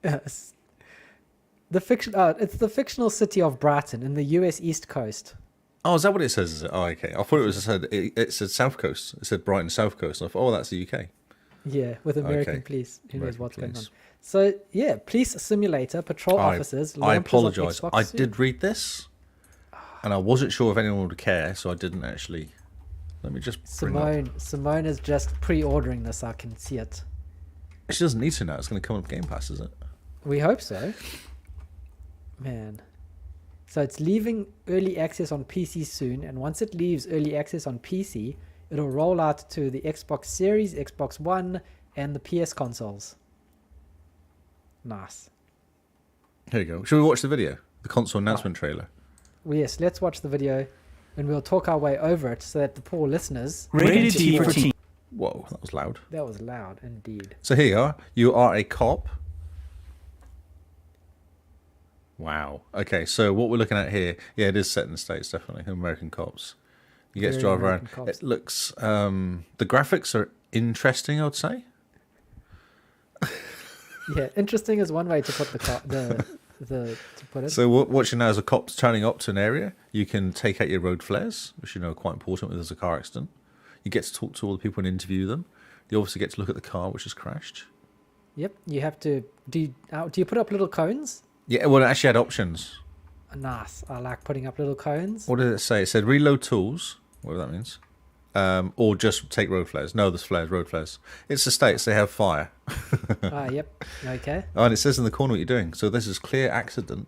Yes. It's the fictional city of Brighton in the US East Coast. Oh, is that what it says? Is it? Oh, okay. I thought it said South Coast. It said Brighton South Coast. And I thought, oh, that's the UK. Yeah, with American Okay. police. Who knows American what's going on? police. So, yeah, police simulator, patrol officers. I launches on apologise. Xbox I soon. did read this, and I wasn't sure if anyone would care, so I didn't actually. Let me just bring up. Simone is just pre-ordering this. I can see it. She doesn't need to now. It's going to come up Game Pass, is it? We hope so. Man. So it's leaving early access on PC soon, and once it leaves early access on PC, it'll roll out to the Xbox Series, Xbox One, and the PS consoles. Nice. Here you go. Shall we watch the video? The console announcement trailer. Well, yes, let's watch the video, and we'll talk our way over it so that the poor listeners... Rated T for Teen. Whoa, that was loud. That was loud, indeed. So here you are. You are a cop. Wow. Okay, so what we're looking at here, yeah, it is set in the States, definitely. American cops. You get to Very drive around. American cops. It looks, the graphics are interesting, I would say. Yeah, interesting is one way to put to put it. So what you know is a cop's turning up to an area. You can take out your road flares, which you know are quite important when there's a car accident. You get to talk to all the people and interview them. You obviously get to look at the car which has crashed. Yep, you have to... Do you put up little cones? Yeah, well, it actually had options. Nice. I like putting up little cones. What did it say? It said reload tools, whatever that means. Or just take road flares. No, there's flares, road flares. It's the States, they have fire. Yep. Okay. Oh, and it says in the corner what you're doing. So this is clear accident.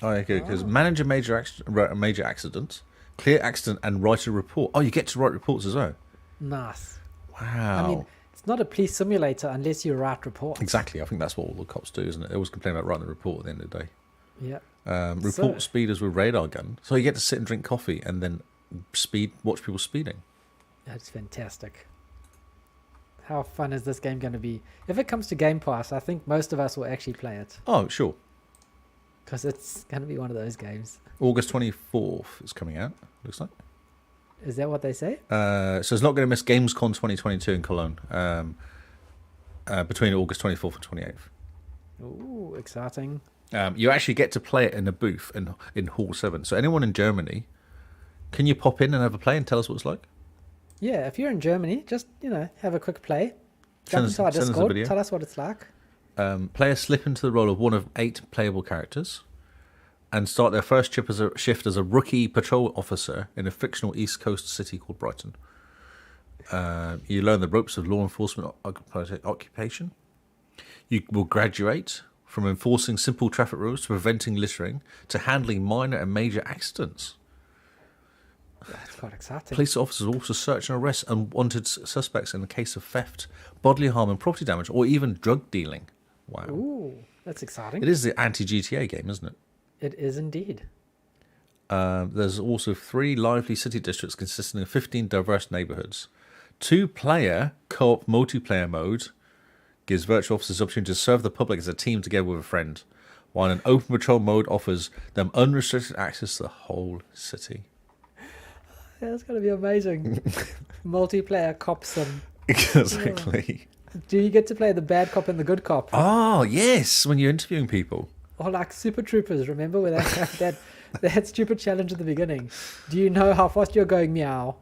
Oh, okay, because manage a major accident, clear accident, and write a report. Oh, you get to write reports as well. Nice. Wow. I mean, it's not a police simulator unless you write reports. Exactly. I think that's what all the cops do, isn't it? They always complain about writing the report at the end of the day. Yeah. Report speeders with radar gun. So you get to sit and drink coffee and then watch people speeding. That's fantastic. How fun is this game going to be? If it comes to Game Pass, I think most of us will actually play it. Oh, sure. Because it's going to be one of those games. August 24th is coming out, looks like. Is that what they say? So it's not going to miss Gamescom 2022 in Cologne between August 24th and 28th. Ooh, exciting. You actually get to play it in a booth in Hall 7. So anyone in Germany, can you pop in and have a play and tell us what it's like? Yeah, if you're in Germany, just, have a quick play. Jump into our Discord, tell us what it's like. Players slip into the role of one of 8 playable characters and start their first shift as a rookie patrol officer in a fictional East Coast city called Brighton. You learn the ropes of law enforcement occupation. You will graduate from enforcing simple traffic rules to preventing littering to handling minor and major accidents. That's quite exciting. Police officers also search and arrest unwanted suspects in the case of theft, bodily harm and property damage, or even drug dealing. Wow. Ooh, that's exciting. It is the anti-GTA game, isn't it? It is indeed. There's also 3 lively city districts consisting of 15 diverse neighborhoods. 2-player co-op multiplayer mode gives virtual officers the opportunity to serve the public as a team together with a friend, while an open patrol mode offers them unrestricted access to the whole city. Yeah, that's going to be amazing. Multiplayer cop sim. Exactly. Do you get to play the bad cop and the good cop? Oh, yes, when you're interviewing people. Or like Super Troopers, remember where they had that stupid challenge at the beginning? Do you know how fast you're going, meow?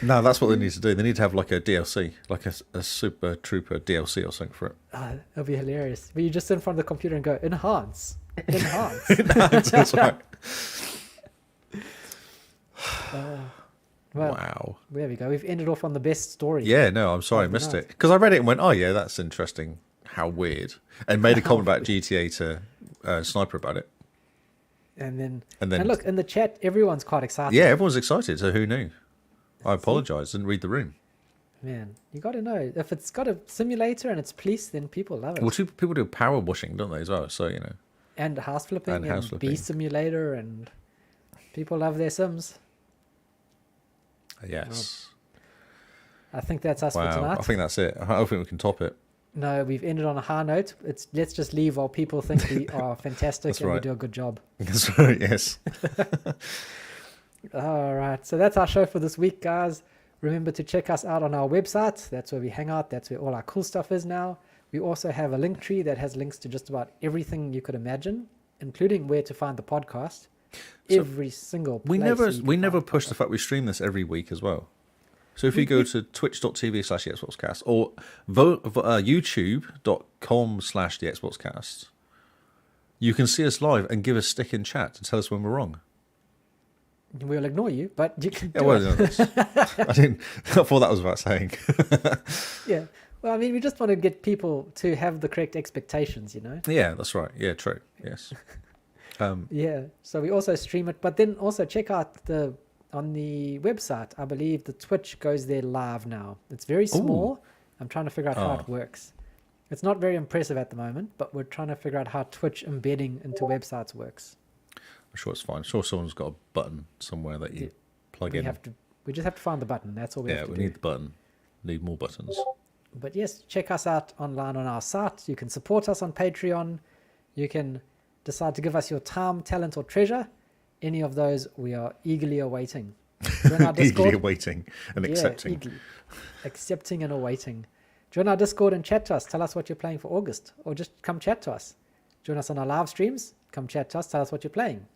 No, that's what they need to do. They need to have like a DLC, like a Super Trooper DLC or something for it. That'll be hilarious. But you just sit in front of the computer and go, enhance. That's right. Well, wow. There we go. We've ended off on the best story. Yeah, no, I'm sorry I missed it. Because I read it and went, oh, yeah, that's interesting. How weird. And made a comment about GTA to Sniper about it. And look, in the chat, everyone's quite excited. Yeah, everyone's excited. So who knew? I apologise. Didn't read the room. Man, you got to know. If it's got a simulator and it's police, then people love it. Well, people do power washing, don't they, as well? So, And house flipping and bee simulator, and people love their Sims. Yes. I think that's us for tonight. I think that's it. I don't think we can top it. No, we've ended on a high note. Let's just leave while people think we are fantastic and we do a good job. That's right, yes. All right, so that's our show for this week, guys. Remember to check us out on our website. That's where we hang out. That's where all our cool stuff is now. We also have a link tree that has links to just about everything you could imagine, including where to find the podcast. So every single place. We never push the fact we stream this every week as well. So if you go to twitch.tv/the XboxCast or youtube.com/the XboxCast, you can see us live and give us stick in chat to tell us when we're wrong. We'll ignore you, but you can do it. I thought that was about saying. Yeah. Well, I mean, we just want to get people to have the correct expectations, Yeah, that's right. Yeah, true. Yes. Yeah, so we also stream it, but then also check out on the website, I believe the Twitch goes there live now. It's very small. Ooh. I'm trying to figure out how it works. It's not very impressive at the moment, but we're trying to figure out how Twitch embedding into websites works. I'm sure it's fine. I'm sure someone's got a button somewhere that you plug in. We just have to find the button. That's all we have to do. Yeah, we need the button. Need more buttons. But yes, check us out online on our site. You can support us on Patreon. You can decide to give us your time, talent, or treasure. Any of those, we are eagerly awaiting. Join our Discord. Eagerly awaiting and accepting. Eagerly. Accepting and awaiting. Join our Discord and chat to us. Tell us what you're playing for August, or just come chat to us. Join us on our live streams. Come chat to us. Tell us what you're playing.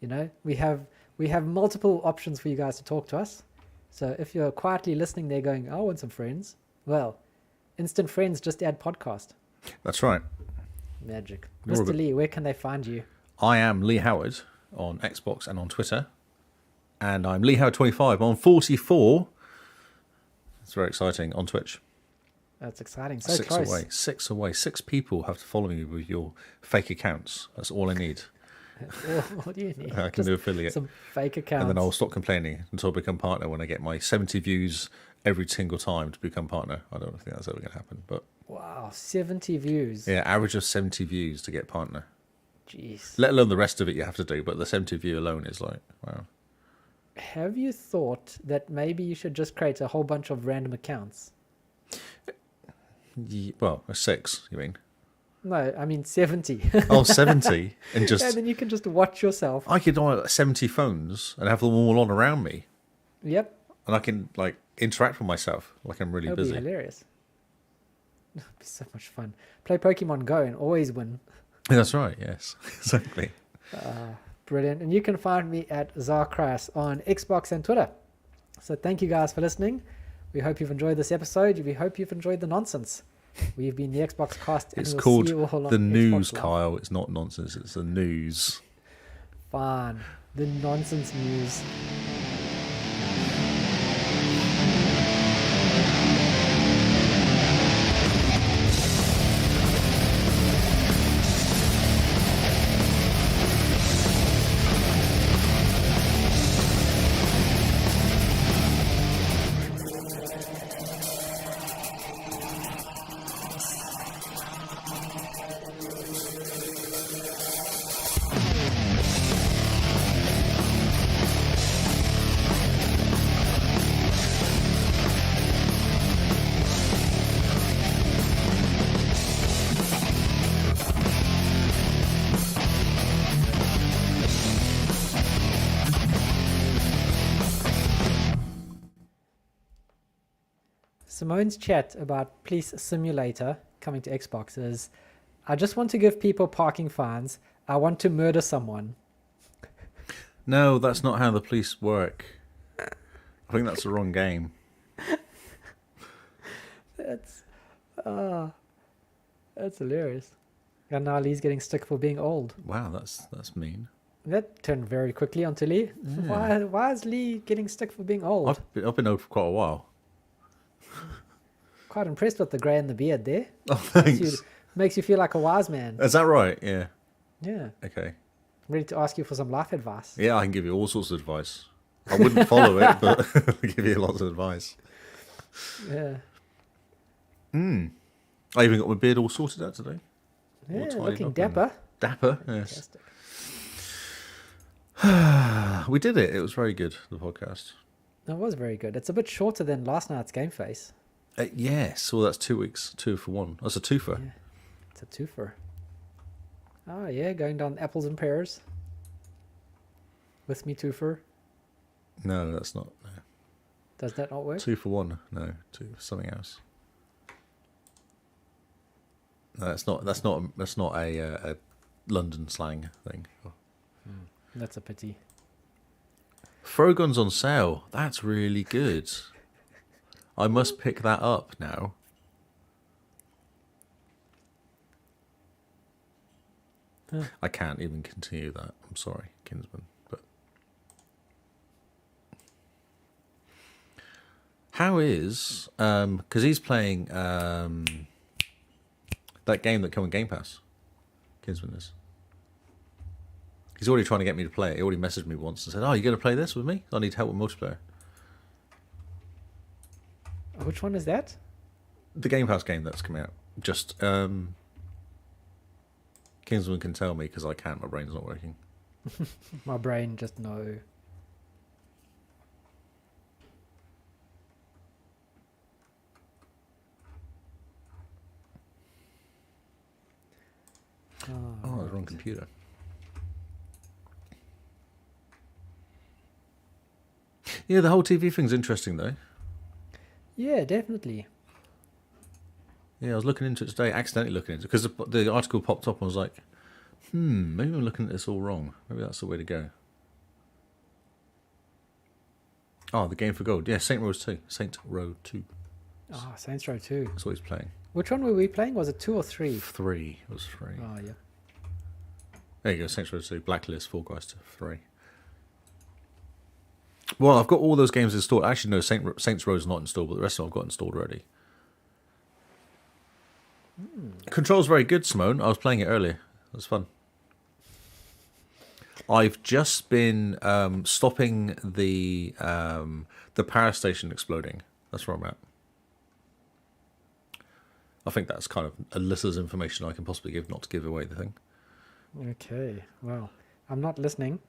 We have multiple options for you guys to talk to us. So if you're quietly listening there going, I want some friends. Well, instant friends, just add podcast. That's right. Magic. Mr. Lee, where can they find you? I am Lee Howard on Xbox and on Twitter. And I'm LeeHowe25 on 44. It's very exciting on Twitch. That's exciting. So Six close. away. 6 away. 6 people have to follow me with your fake accounts. That's all I need. What do you need? I can do affiliate. Some fake accounts. And then I'll stop complaining until I become partner when I get my 70 views every single time to become partner. I don't think that's ever going to happen. But wow, 70 views. yeah, average of 70 views to get partner. Jeez. Let alone the rest of it you have to do. But the 70 view alone is like, wow. Have you thought that maybe you should just create a whole bunch of random accounts? Well, 6, you mean? No, I mean 70. Oh, 70? And just... And then you can just watch yourself. I could buy 70 phones and have them all on around me. Yep. And I can, like, interact with myself like I'm really That'll busy. be hilarious. It'll be so much fun. Play Pokemon Go and always win. Yeah, that's right, yes. Exactly. Brilliant. And you can find me at Zarkras on Xbox and Twitter. So thank you guys for listening. We hope you've enjoyed this episode. We hope you've enjoyed the nonsense. We've been the Xbox Cast. And It's we'll called see you all on the news, Xbox Live. Kyle. It's not nonsense. It's the news. Fine. The nonsense news. Simone's chat about Police Simulator coming to Xbox is, I just want to give people parking fines. I want to murder someone. No, that's not how the police work. I think that's the wrong game. That's hilarious. And now Lee's getting stick for being old. Wow, that's mean. That turned very quickly onto Lee. Why is Lee getting stick for being old? I've been old for quite a while. Quite impressed with the grey and the beard there. Oh, thanks. Makes you feel like a wise man. Is that right? Yeah. Yeah. Okay. I'm ready to ask you for some life advice. Yeah, I can give you all sorts of advice. I wouldn't follow it, but I'll give you lots of advice. Yeah. I even got my beard all sorted out today. Yeah, tidied looking up dapper. Dapper, yes. Fantastic. We did it. It was very good, the podcast. That was very good. It's a bit shorter than last night's Game Face. Yes, well, that's 2 weeks. 2 for 1. That's a twofer. Yeah. It's a twofer. Oh, yeah, going down apples and pears. With me twofer. No, that's not. No. Does that not work? 2 for 1. No, 2 for something else. No, that's not a London slang thing. That's a pity. Frogun's on sale. That's really good. I must pick that up now. I can't even continue that. I'm sorry, Kinsman. But how is because he's playing that game that came on Game Pass. Kinsman is. He's already trying to get me to play it. He already messaged me once and said, "Oh, you going to play this with me? I need help with multiplayer." Which one is that? The Game Pass game that's coming out. Just Kingsman can tell me because I can't. My brain's not working. My brain just no. Oh, the wrong computer. Yeah, the whole TV thing's interesting though. Yeah, definitely. Yeah, I was looking into it today, accidentally looking into it, because the article popped up and I was like, maybe I'm looking at this all wrong. Maybe that's the way to go. Oh, the game for gold. Yeah, Saint Row 2. Saint Row 2. Oh, Saints Row 2. That's what he's playing. Which one were we playing? Was it 2 or 3? 3. It was 3. Oh, yeah. There you go, Saints Row 2. Blacklist, Fall Guys 3. Well, I've got all those games installed. Actually, no, Saints Row's not installed, but the rest of them I've got installed already. Control's very good, Simone. I was playing it earlier. It was fun. I've just been stopping the power station exploding. That's where I'm at. I think that's kind of Alyssa's information I can possibly give, not to give away the thing. Okay, well, I'm not listening.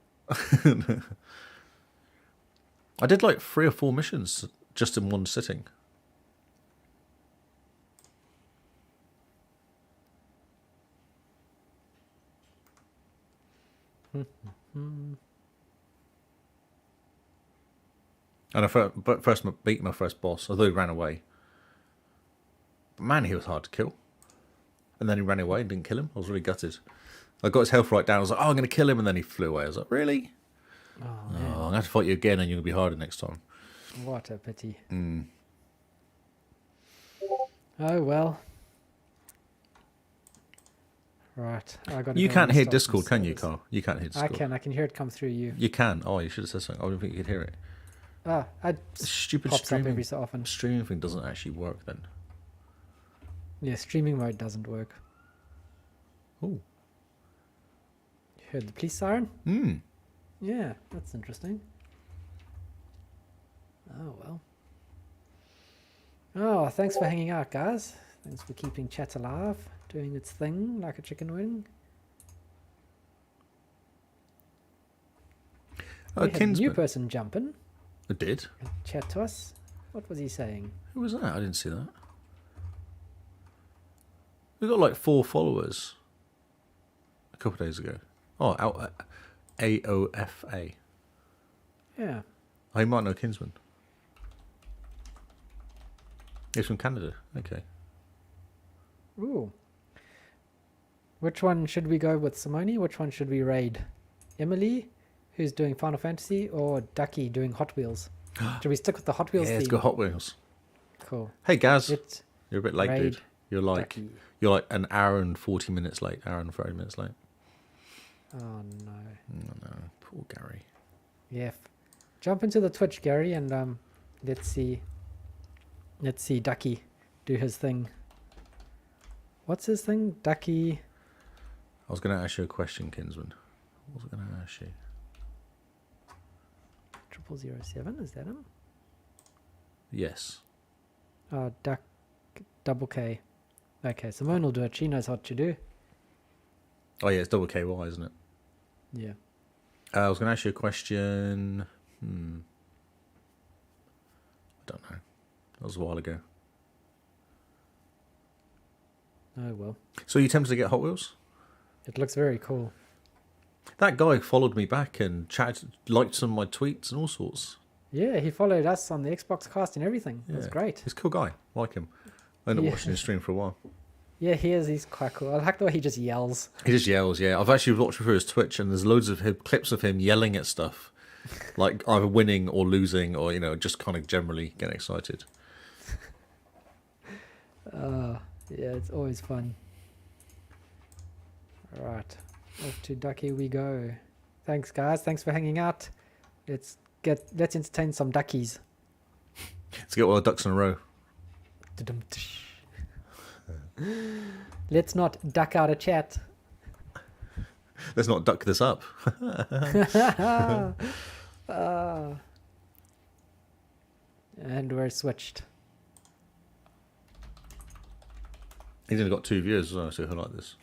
I did like 3 or 4 missions just in one sitting. And I first beat my first boss, although he ran away. But man, he was hard to kill. And then he ran away and didn't kill him. I was really gutted. I got his health right down. I was like, oh, I'm going to kill him. And then he flew away. I was like, really? Oh, Oh, man. I'm going to have to fight you again and you're going to be harder next time. What a pity. Mm. Oh, well. Right. You can't hear Discord, can you, Carl? You can't hear I Discord. can can hear it come through you. You can. Oh, you should have said something. I don't think you could hear it. It Stupid pops up streaming. every so often. Streaming thing doesn't actually work then. Yeah, streaming mode doesn't work. Oh. You heard the police siren? Hmm. Yeah, that's interesting. Oh, well. Oh, thanks for hanging out, guys. Thanks for keeping chat alive, doing its thing like a chicken wing. Oh, We had a new Kinsman. person jumping. I did. Chat to us. What was he saying? Who was that? I didn't see that. We got like 4 followers a couple of days ago. Oh, AOFA. Yeah. Oh, he might know Kinsman. He's from Canada. Okay. Ooh. Which one should we go with, Simone? Which one should we raid? Emily, who's doing Final Fantasy, or Ducky doing Hot Wheels? Should we stick with the Hot Wheels Yeah, theme? let's go Hot Wheels. Cool. Hey, Gaz. It You're a bit late, raid dude. You're like an hour and 40 minutes late. Hour and 30 minutes late. Oh no. Oh, no. Poor Gary. Yeah. Jump into the Twitch, Gary, and let's see Ducky do his thing. What's his thing? Ducky. I was going to ask you a question, Kinsman. What was I going to ask you? 0007, is that him? Yes. Duck double K. Okay, Simone will do it. She knows what to do. Oh, yeah, it's double KY, isn't it? Yeah. I was going to ask you a question. I don't know. That was a while ago. Oh well. So you tempted to get Hot Wheels? It looks very cool. That guy followed me back and chatted, liked some of my tweets and all sorts. Yeah, he followed us on the XboxCast and everything. It was great. He's a cool guy. Like him. I ended up Yeah. watching his stream for a while. Yeah, he is. He's quite cool. I like the way he just yells. He just yells, yeah. I've actually watched through his Twitch and there's loads of clips of him yelling at stuff. Like either winning or losing or, just kind of generally getting excited. Yeah, it's always fun. Right, off to Ducky we go. Thanks, guys. Thanks for hanging out. Let's entertain some duckies. Let's get all the ducks in a row. Let's not duck out of chat. Let's not duck this up. And we're switched. He's only got 2 viewers as well, so he'll like this.